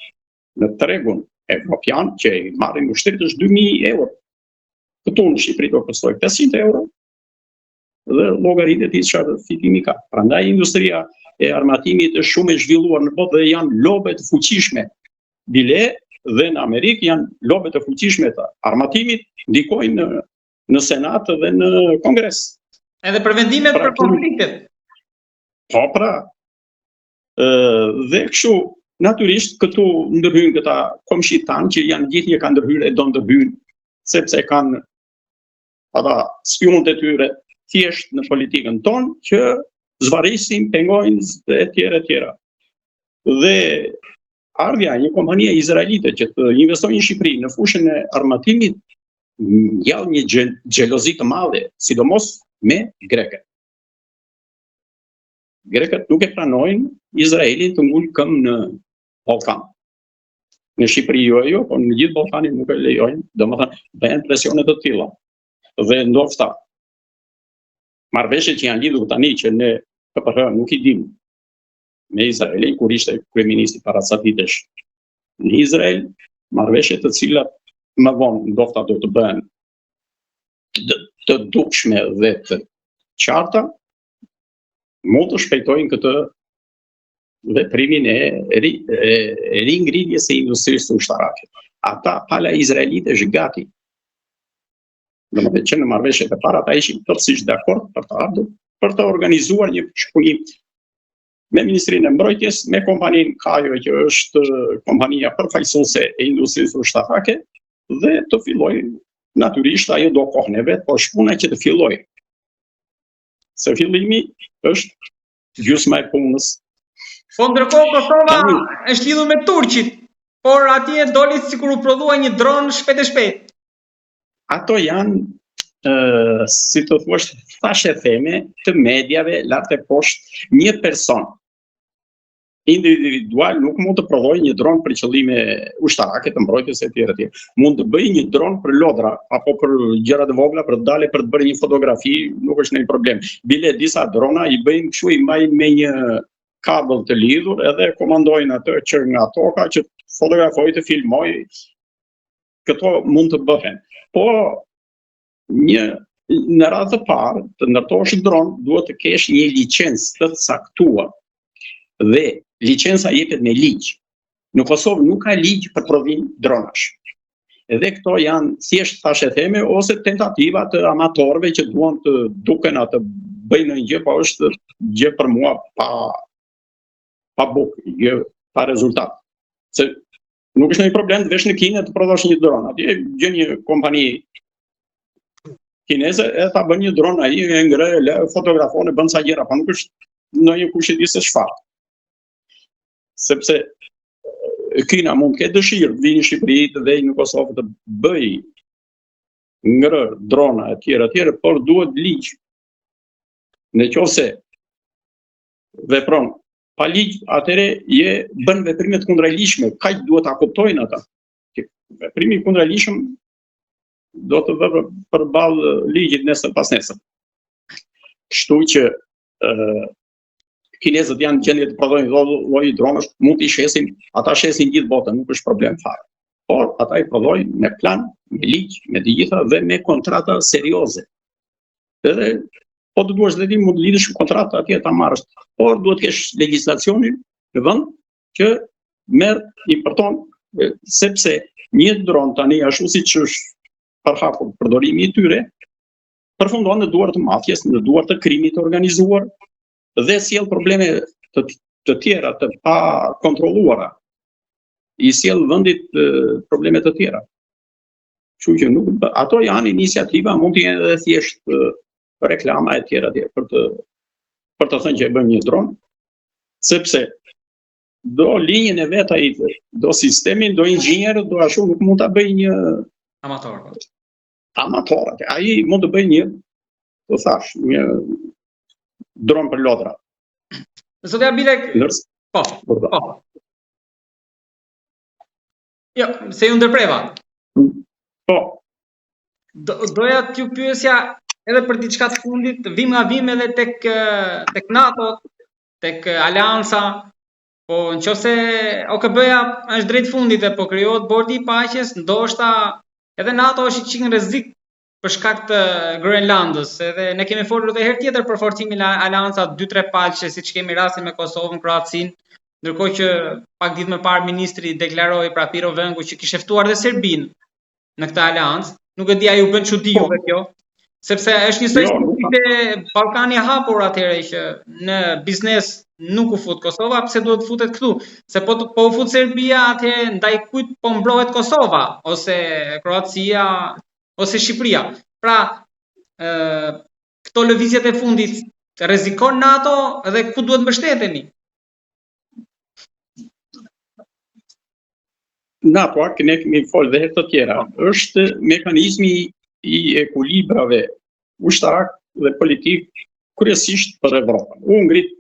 në tregun evropian që i marrin ushtrit është €2.000. Këtu në Shqipëri do kostoj €500 dhe llogaritë ti çfarë fitimi ka. Prandaj industria e armatimit është shumë e zhvilluar në botë dhe janë lobe të fuqishme. Bile dhe në Amerikë janë lobe të fuqishme të armatimit, ndikojnë në Senat dhe në Kongres. Edhe për vendimet për konfliktet. Po pra. Dhe kështu natyrisht këtu ndërhyjnë këta komshit tanë që janë gjithë një kanë ndërhyrë e do ndërhyjnë sepse kanë ata spionët e tyre thjesht në politikën tonë që zvarisin, pengojnë etj. Dhe ardhja një kompanie izraelite që të investojnë në Shqipëri në fushën e armatimit ngjall një xhelozi të madhe, sidomos me grekët. Grekët nuk e pranojnë Izraelin të ngulë këmbë në Ballkan. Në Shqipëri jo, por në gjithë Ballkanin nuk e lejojnë, domethënë bëhen presione të tilla. Dhe ndoshta marrëveshjet që janë lidhur tani që ne KPR nuk i dim me Izraelin kur ishte kryeministi para ca vitesh në Izrael, marrëveshje të cilat më vonë ndoshta do të bëhen të dukshme dhe të qarta, mund të shpejtojnë këtë veprimin e ringritjes së industrisë ushtarake. Ata pala izraelite është gati. Domethënë që në marrëveshjet e para ata ishin plotësisht dakord për të ardhur, për të organizuar një shpunim me Ministrinë e Mbrojtjes, me kompaninë Kajo që është kompania përfaqësuese e industrisë ushtarake dhe të fillojë natyrisht ajo do kohën e vet, por shpuna që të fillojë. Se fillimi është gjysma e punës. Po ndërkohë Kosova është lidhur me Turqit, por atje doli sikur u prodhua një dron shpejt e shpejt. Ato janë, si të thuash, thashe theme të mediave lart e poshtë. Një person individual nuk mund të prodhojë një dron për qëllime ushtarake të mbrojtjes etj. Mund të bëjë një dron për lodra apo për gjëra të vogla për të dalë për të bërë një fotografi, nuk është ndonjë problem. Bile disa drona i bëjnë kështu, i mbajnë me një kabël të lidhur edhe komandojnë atë që nga toka që fotografoj të filmoj. Këto mund të bëhen. Po në radhë të parë të ndërtosh dron duhet të kesh një licencë të caktuar. Dhe licenca jepet me ligj. Në Kosovë nuk ka ligj për prodhim dronash. Edhe këto janë thjesht thashe theme ose tentativa të amatorëve që duan të duken atë bëjnë një gjë, po është gjë për mua pa bukë, gjë pa rezultat. Se nuk është ndonjë problem të vesh në Kinë të prodhosh një dron. Atje gjen një kompani kineze e ta bën një dron ai e ngre, fotografon e bën sa gjëra, po nuk është ndonjë kush e di se çfarë. Sepse Kina mund të ketë dëshirë të vinë në Shqipëri dhe në Kosovë të bëj ngrër drona etj, por duhet ligj. Nëse vepron pa ligj, atëre bën veprime të kundërligjshme, kaq duhet ta kuptojnë ata. Veprimi i kundërligjshëm do të vë përballë ligjit nesër pas nesër. Kështu që kinezët janë gjendje të prodhojnë lloj dronash, mund t'i shesin, ata shesin gjithë botën, nuk është problem fare. Por ata i prodhojnë me plan, me ligj, me të gjitha dhe me kontrata serioze. Edhe po të duash dhe ti mund të lidhësh kontratë atje ta marrësh, por duhet të kesh legjislacionin në vend që merr i përton, sepse një dron tani ashtu siç është përhapur përdorimi i tyre, përfundon në duart të mafjes, në duart të krimit të organizuar dhe sjell probleme të tjera të pa kontrolluara. I sjell vendit probleme të tjera. Kështu që nuk, ato janë iniciativa, mund të jenë edhe thjesht reklama e tjera për të thënë që e bën një dron, sepse do linjën e vet ai, do sistemin, do inxhinierët, do ashtu nuk mund ta bëj Amator. Amatorët. Ai mund të bëjë një dron për lodra. Zotja Bilek, po. Jo, se ju ndërpreva. Po. Doja t'ju pyesja edhe për diçka të fundit, vim nga vim edhe tek NATO, tek Aleanca, po nëse OKB-ja është drejt fundit e po krijohet bordi i paqes, ndoshta edhe NATO është çik në rrezik për shkak të Groenlandës, edhe ne kemi folur edhe herë tjetër për forcimin e Aleanca 2-3 paqe, siç kemi rastin me Kosovën, Kroacinë, ndërkohë që pak ditë më parë ministri deklaroi pra Piro Vengu që kishte ftuar edhe Serbinë në këtë aleancë. Nuk e di a ju bën çudi juve kjo, sepse është një soi Ballkani hapur atëherë që në biznes nuk u fut Kosova, pse duhet futet këtu? Se po u fut Serbia, atëherë ndaj kujt po mbrohet Kosova ose Kroacia ose Shqipëria. Pra, këto lëvizjet e fundit rrezikon NATO dhe ku duhet mbështetemi? NATO, ne kemi folë dhe herë të tjera, është mekanizmi i ekuilibrave ushtarak dhe politik kryesisht për Evropën. U ngrit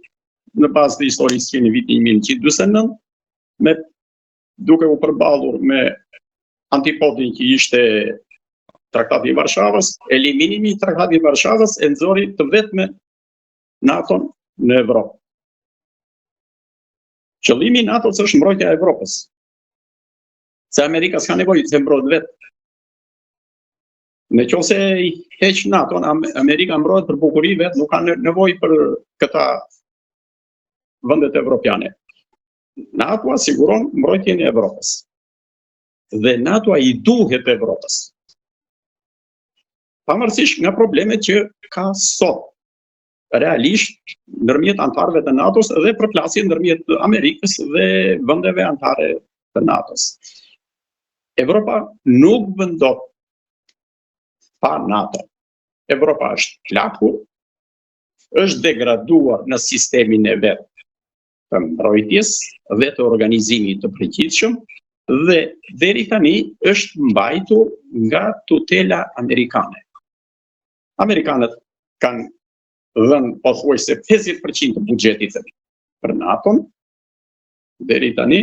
në bazë të historisë në vitin 1949, duke u përballur me antipodin që ishte Traktati i Varshavës, eliminimi i Traktatit të Varshavës e nxori të vetme NATO-n në Evropë. Qëllimi i NATO-s është mbrojtja e Evropës. Se Amerika s'ka nevojë të mbrojtë vetë. Nëse i heq NATO-n, Amerika mbrohet për bukuri vetë, nuk ka nevojë për këta vendet evropiane. NATO siguron mbrojtjen e Evropës. Dhe NATO i duhet Evropës. Pavarësisht nga problemet që ka sot, realisht ndërmjet antarëve të NATO-s dhe përplasje ndërmjet Amerikës dhe vendeve anëtare të NATO-s. Evropa nuk bën dot pa NATO. Evropa është lakur, është degraduar në sistemin e vet të mbrojtjes dhe të organizimit të përgjithshëm dhe deri tani është mbajtur nga tutela amerikane. Amerikanët kanë dhënë pothuajse 50% të buxhetit për NATO-n deri tani.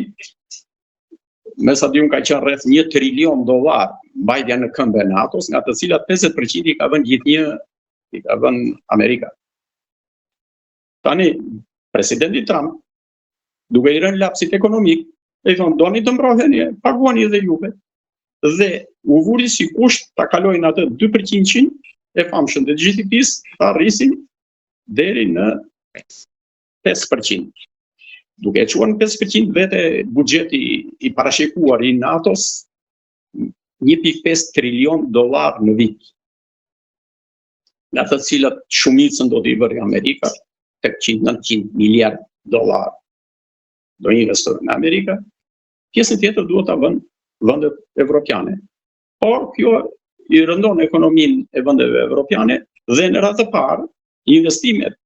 Me sa diun ka qenë rreth $1 trilion mbajtja në këmbë e NATO-s, nga të cilat 50% i ka vënë i ka vënë Amerika. Tani, presidenti Trump, duke i rënë lapsit ekonomik, i thonë, doni të mbroheni, paguani dhe juve. Dhe u vuri si kusht ta kalojnë atë 2% e famshëm të GDP-s, ta rrisin deri në 5%. Duke quar në 5% vete buxheti i parashikuar i NATO-s $1.5 trilion në vit. Nga të cilat shumicën do t'i vërë Amerika, $800-900 miliard do investojnë në Amerika, pjesën tjetër duhet ta vënë vendet evropiane. Por kjo i rëndon ekonominë e vendeve evropiane dhe në radhë të parë investimet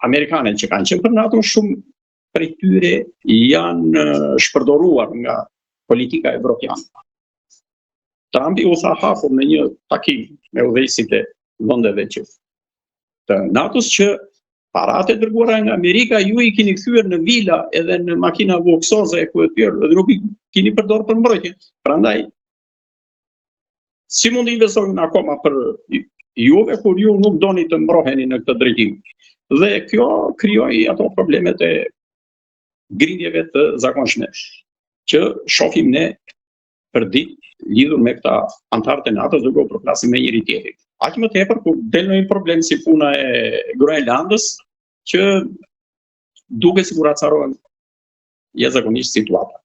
amerikane që kanë qenë për NATO shumë prej tyre janë shpërdoruar nga politika evropiane. Trumpi u tha hapur në një takim me udhëheqësit e vendeve të NATO-s që paratë e dërguara nga Amerika ju i keni kthyer në vila edhe në makina luksoze e ku e tjerë dhe nuk i keni përdorur për mbrojtje. Prandaj si mund të investojnë akoma për juve kur ju nuk doni të mbroheni në këtë drejtim. Dhe kjo krijoi ato problemet e grindjeve të zakonshme që shohim ne për ditë lidhur me këta antarët e NATO-s duke u përplasur me njëri tjetrin. Aq më tepër kur del një problem si puna e Groenlandës që duke sigur acarohen jashtëzakonisht situata.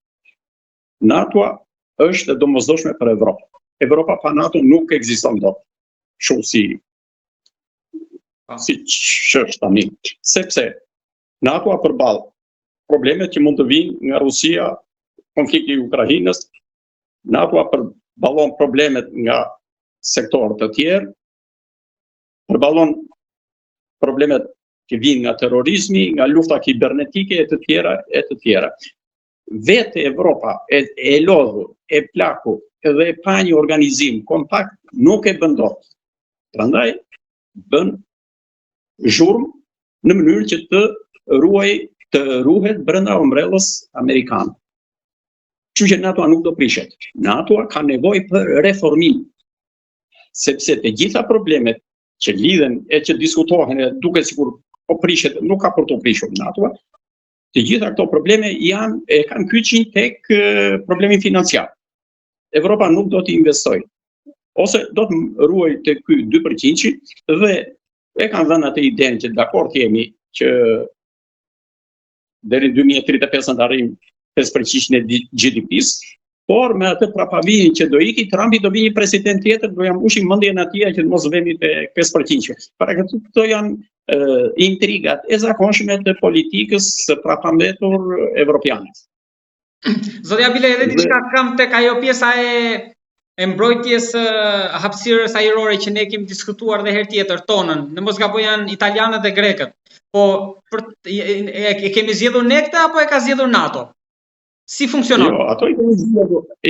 NATO është e domosdoshme për Evropën. Evropa pa NATO nuk ekziston dot. Kështu si ç'është tani, sepse NATO përball problemet që mund të vinë nga Rusia, konflikti i Ukrainës, NATO përballon problemet nga sektorë të tjerë, përballon problemet që vinë nga terrorizmi, nga lufta kibernetike e të tjera. vetë Evropa e lodhur, e plakur edhe e pa një organizim kompakt nuk e bën dot. Prandaj bën zhurmë në mënyrë që të ruhet brenda umbrellës amerikane. Kështu që NATO nuk do prishet. NATO ka nevojë për reformim, sepse të gjitha problemet që lidhen e që diskutohen e duket sikur po prishet, nuk ka për të prishur NATO. Të gjitha këto probleme kanë kyçin tek problemi financiar. Evropa nuk do të investojë, ose do të ruajë te ky 2% dhe e kanë dhënë atë idenë që dakord jemi që deri në 2035 të arrijmë 5% e GDP-s, por me atë prapavijin që do iki Trumpi, do vi një president tjetër, do ja mbushim mendjen atij që mos vemi te 5%. Para këto janë intrigat e zakonshme të politikës së prapambetur evropiane. Zotja Bile, edhe diçka kam tek ajo pjesa e mbrojtjes hapësirës ajrore që ne kemi diskutuar dhe herë tjetër tonën. Në mos gaboj janë italianët dhe grekët. Po e kemi zgjedhur ne këtë apo e ka zgjedhur NATO? Si funksionon? Jo, ato i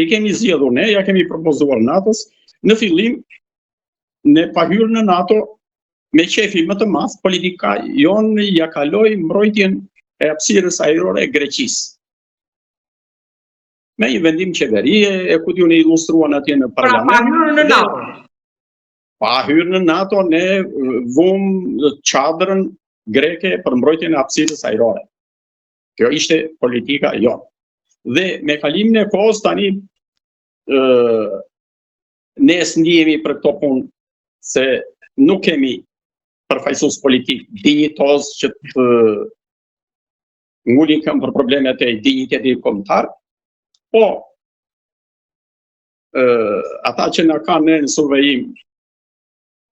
kemi zgjedhur ne, ja kemi propozuar NATO-s. Në fillim ne pa hyrë në NATO me qefi më të madh, politika jonë ja kaloi mbrojtjen e hapësirës ajrore e Greqisë. Me një vendim qeverie, e ku t'ju ne ilustruan atje në parlament. Pa hyrë në NATO. Pa hyrë në NATO, ne vum çadrën greke për mbrojtjen e hapësirës ajrore. Kjo ishte politika jonë. Dhe me kalimin e kohës tani ne ndihemi për këto punë se nuk kemi përfaqësues politik dinjitoz që të ngulin këmbë për problemet e dinjitetit kombëtar. Po, ata që na kanë në survejim,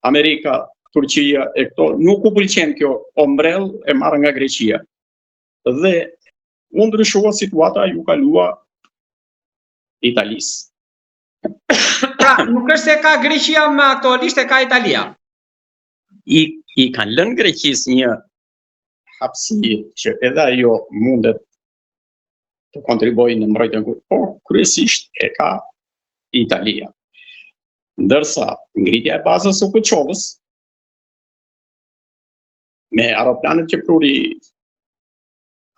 Amerika, Turqia e këto, nuk u pëlqen kjo ombrell e marrë nga Greqia. Dhe u ndryshua situata, ju kalua Italisë. Pra, nuk është se ka Greqia me aktualisht e ka Italia. I kanë lënë Greqisë një hapësirë që edhe ajo mundet të kontribuojë në mbrojtjen, por kryesisht e ka Italia. Ndërsa ngritja e bazës së Kuçovës me aeroplanet që pruri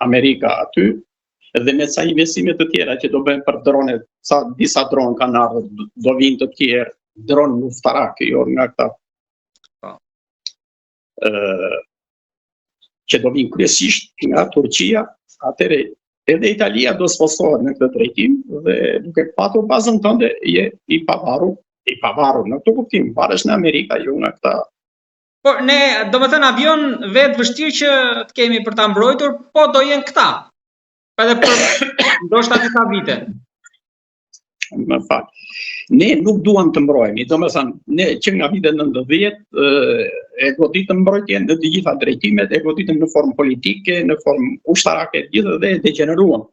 Amerika aty dhe me sa investime të tjera që do bëhen për drone, disa drone kanë ardhur, do vinë të tjerë, drone luftarak, jo nga këta që do vinë kryesisht nga Turqia, atëre edhe Italia do sfosohet në këtë drejtim dhe duke patur bazën tënde je i pavarur në këtë kuptim, varesh në Amerika, jo nga këta. Por ne, do më thënë, avion vetë vështirë që të kemi për ta mbrojtur, po do jenë këta. Edhe për ndoshta disa vite. Më fal. Ne nuk duam të mbrojemi, do më thënë, ne që nga vitet 90 e goditëm mbrojtjen në të gjitha drejtimet, e goditëm në formë politike, në formë ushtarake, gjithë dhe degeneruam.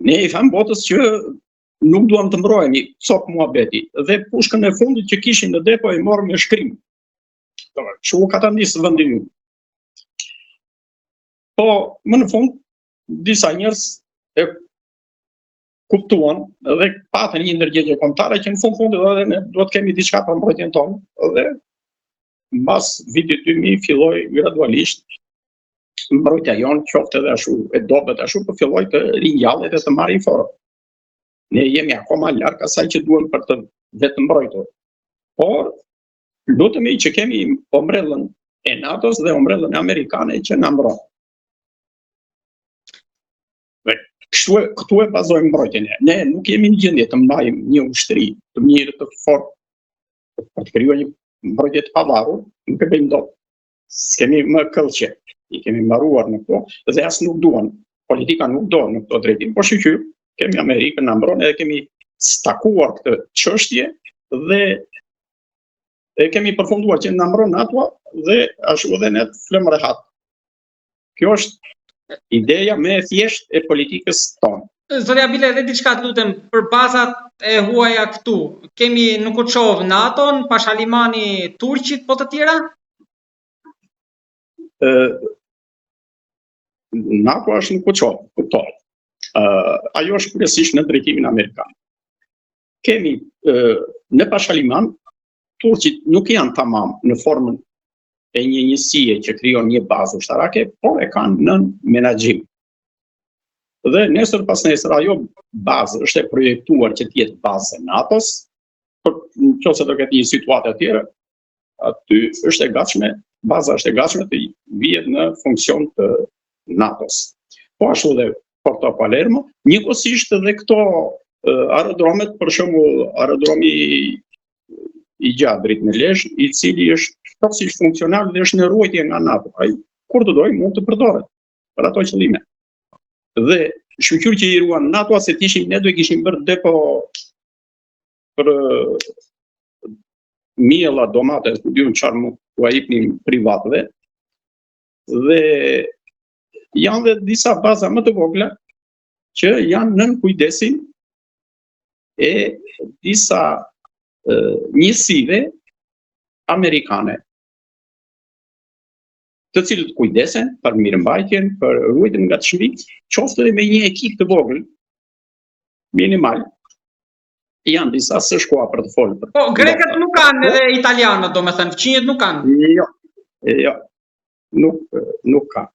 Ne i tham botës që nuk duam të mbrojemi, cop muhabeti, dhe pushkën e fundit që kishin në depo e morëm me shkrim. Që u ka të njësë vendin ju. Po, më në fund, disa njerëz e kuptuan dhe patën një ndërgjegje kombëtare që në fund edhe ne duhet kemi diçka për mbrojtjen tonë dhe mbas vitit 2000 filloi gradualisht mbrojtja jonë qoftë edhe ashtu e dobët ashtu po filloi të ringjallet e të marrin formë. Ne jemi akoma larg asaj që duhem për të vetë mbrojtur. Por lutemi që kemi ombrellën e NATO-s dhe ombrellën amerikane që na mbron. Këtu e bazojmë mbrojtjen. Ne nuk jemi në gjendje të mbajmë një ushtri të mirë, të fortë, për të krijuar një mbrojtje të pavarur, nuk e bëjmë dot. S'kemi më këllqe, i kemi mbaruar në këto, dhe as nuk duan. Politika nuk do në këto drejtim. Por shqyr, kemi Amerikën na mbron edhe kemi stakuar këtë çështje dhe e kemi përfunduar që na mbron NATO dhe ashtu edhe ne flëm rehat. Kjo është ideja më e thjeshtë e politikës tonë. Zotja Bile, edhe diçka të lutem, për bazat e huaja këtu, kemi në Kuçov NATO-n, Pashalimani Turqit, po të tjera? NATO është në Kuçov, kuptoj. Ajo është kryesisht në drejtimin amerikan. Kemi në Pashaliman, turqit nuk janë tamam në formën e një njësie që krijon një bazë ushtarake, por e kanë në menaxhim. Dhe nesër pas nesër ajo bazë është e projektuar që të jetë bazë e NATO-s, por nëse do ketë një situatë tjetër, aty është e gatshme, baza është e gatshme të vihet në funksion të NATO-s. Po ashtu dhe Porto Palermo, njëkohësisht edhe këto aerodromet, për shembull aerodromi i Gjadrit në Lezhë, i cili është plotësisht funksional dhe është në ruajtje nga NATO. Ai kur të dojë mund të përdoret për ato qëllime. Dhe shqyrë që i ruan NATO, se ne do i kishim bërë depo për miella, domate, diun çfarë mund t'u jepnim privatëve. Dhe janë dhe disa baza më të vogla që janë nën kujdesin e disa njësive amerikane, të cilët kujdesen për mirëmbajtjen, për ruajtjen nga çmimi, qoftë edhe me një ekip të vogël, minimal. Janë disa së shkoa për të folur. Po, grekët nuk kanë edhe italianët, domethënë, fqinjet nuk kanë. Jo, nuk kanë.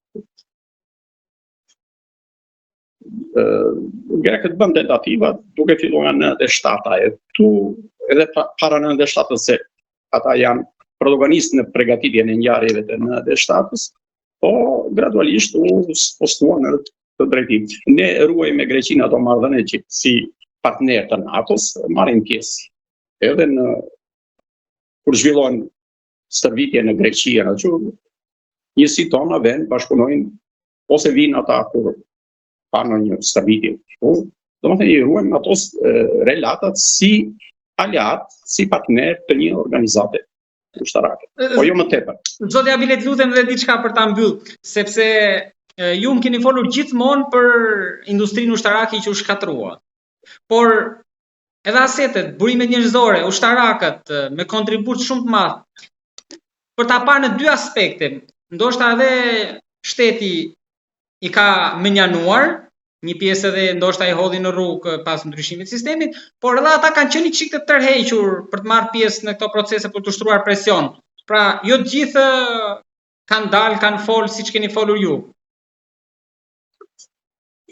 Grekët bën tentativa duke filluar në 97-a. Tu edhe para 97-s se ata janë protagonistë në përgatitjen e ngjarjeve të 97-s, po gradualisht u postuan në të drejtim. Ne ruajmë me Greqinë ato marrëdhënie që si partner të NATO-s marrin pjesë. Edhe kur zhvillohen stërvitje në Greqi, njësi tona vend bashkëpunojnë ose vinë ata kur pa në një stërvitje. Domethënë i ruajmë ato relatat si aliat, si partner të një organizate ushtarake. Po jo më tepër. Zoti Abilet, lutem dhe diçka për ta mbyll, sepse ju më keni folur gjithmonë për industrinë ushtarake që u shkatrua. Por edhe asetet, burimet njerëzore, ushtarakët me kontribut shumë të madh, për ta parë në dy aspekte, ndoshta edhe shteti i ka menjanuar, një pjesë edhe ndoshta i hodhi në rrugë pas ndryshimit të sistemit, por edhe ata kanë qenë çik të tërhequr për të marrë pjesë në këto procese për të ushtruar presion. Pra, jo të gjithë kanë dalë, kanë folë siç keni folur ju.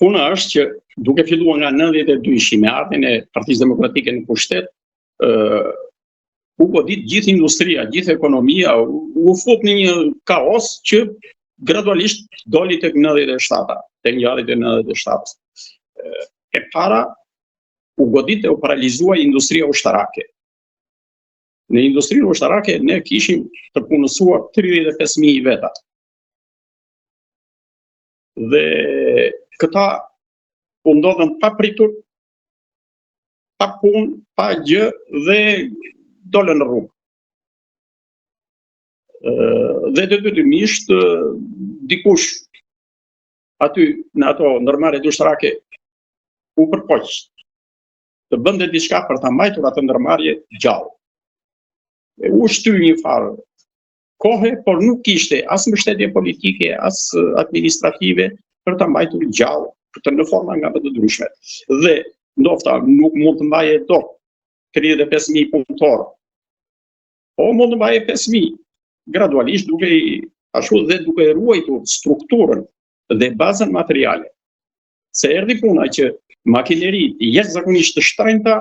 Puna është që duke filluar nga 92 me ardhen e Partisë Demokratike në pushtet, u godit gjithë industria, gjithë ekonomia, u fut në një kaos që gradualisht doli tek 97-a, tek ngjarjet e 97-s. E para u godit e u paralizua industria ushtarake. Në industrinë ushtarake ne kishim të punësuar 35.000 veta. Dhe këta u ndodhen pa pritur, pa punë, pa gjë dhe dolën në rrugë. Dhe detyrimisht dikush aty në ato ndërmarrjet ushtarake u përpoq të bënte diçka për ta mbajtur atë ndërmarrje gjallë. U shtyr një farë kohë, por nuk kishte as mbështetje politike, as administrative për ta mbajtur gjallë në forma nga më të ndryshme. Dhe ndofta nuk mund të mbaje dot 35.000 punëtorë, po mund të mbaje 5.000, gradualisht duke ruajtur strukturën dhe bazën materiale. Se erdhi puna që makineri jashtëzakonisht të shtrenjta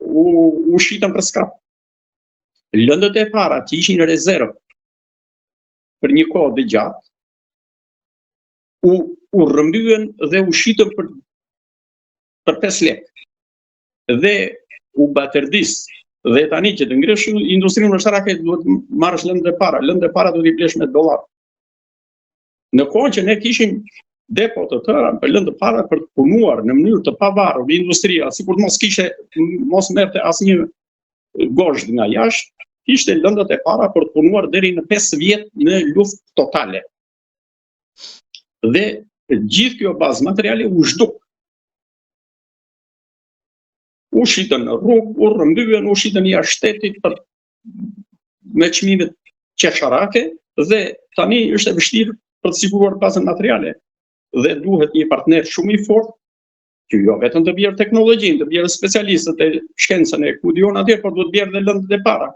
u shitën për skrap. Lëndët e para që ishin në rezervë për një kohë të gjatë, u rrëmbyen dhe u shitën për 5 lekë. Dhe u baterdis. Dhe tani që të ngresh industrinë ushtarake duhet marrësh lëndë e para. Lëndë e para duhet i blesh me dollar. Në kohë që ne kishim depo të tëra për lëndë e para për të punuar në mënyrë të pavarur në industria, sikur mos merrte asnjë gozhd nga jashtë, ishte lëndët e para për të punuar deri në 5 vjet në luftë totale. Dhe gjithë kjo bazë materiale u zhduk. U shitën në rrugë, u rrëmbyen, u shitën jashtë shtetit me çmimet qesharake dhe tani është e vështirë për të siguruar bazën materiale. Dhe duhet një partner shumë i fortë që jo vetëm të bjerë teknologjinë, të bjerë specialistët e shkencën e ku dion atje, por duhet bjerë dhe lëndët e para.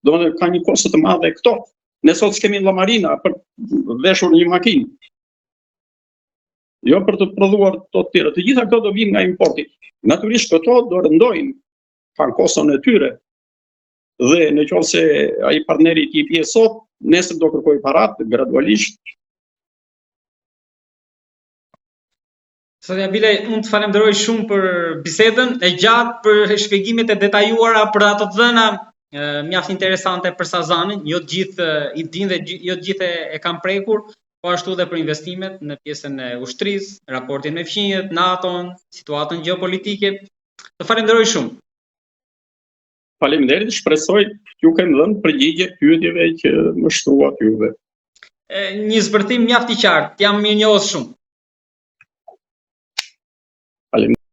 Domethënë ka një kosto të madhe këto. Ne sot s'kemi llamarina për veshur një makinë. Jo për të prodhuar të tjera. Të gjitha këto do vinë nga importi. Natyrisht këto do rëndojnë, kanë koston e tyre. Dhe në qoftë se ai partneri i jep sot, nesër do kërkoj parat gradualisht. Zotja Bilaj, unë të falenderoj shumë për bisedën e gjatë, për shpjegimet e detajuara, për ato të dhëna mjaft interesante për Sazanin. Jo të gjithë i dinë dhe jo të gjithë e kanë prekur, po ashtu dhe për investimet në pjesën e ushtrisë, raportin me fqinjet, NATO-n, situatën gjeopolitike. Të falenderoj shumë. Faleminderit, shpresoj ju kem dhënë përgjigje pyetjeve që më shtruat juve. Një zbërthim mjaft i qartë, jam mirënjohës shumë.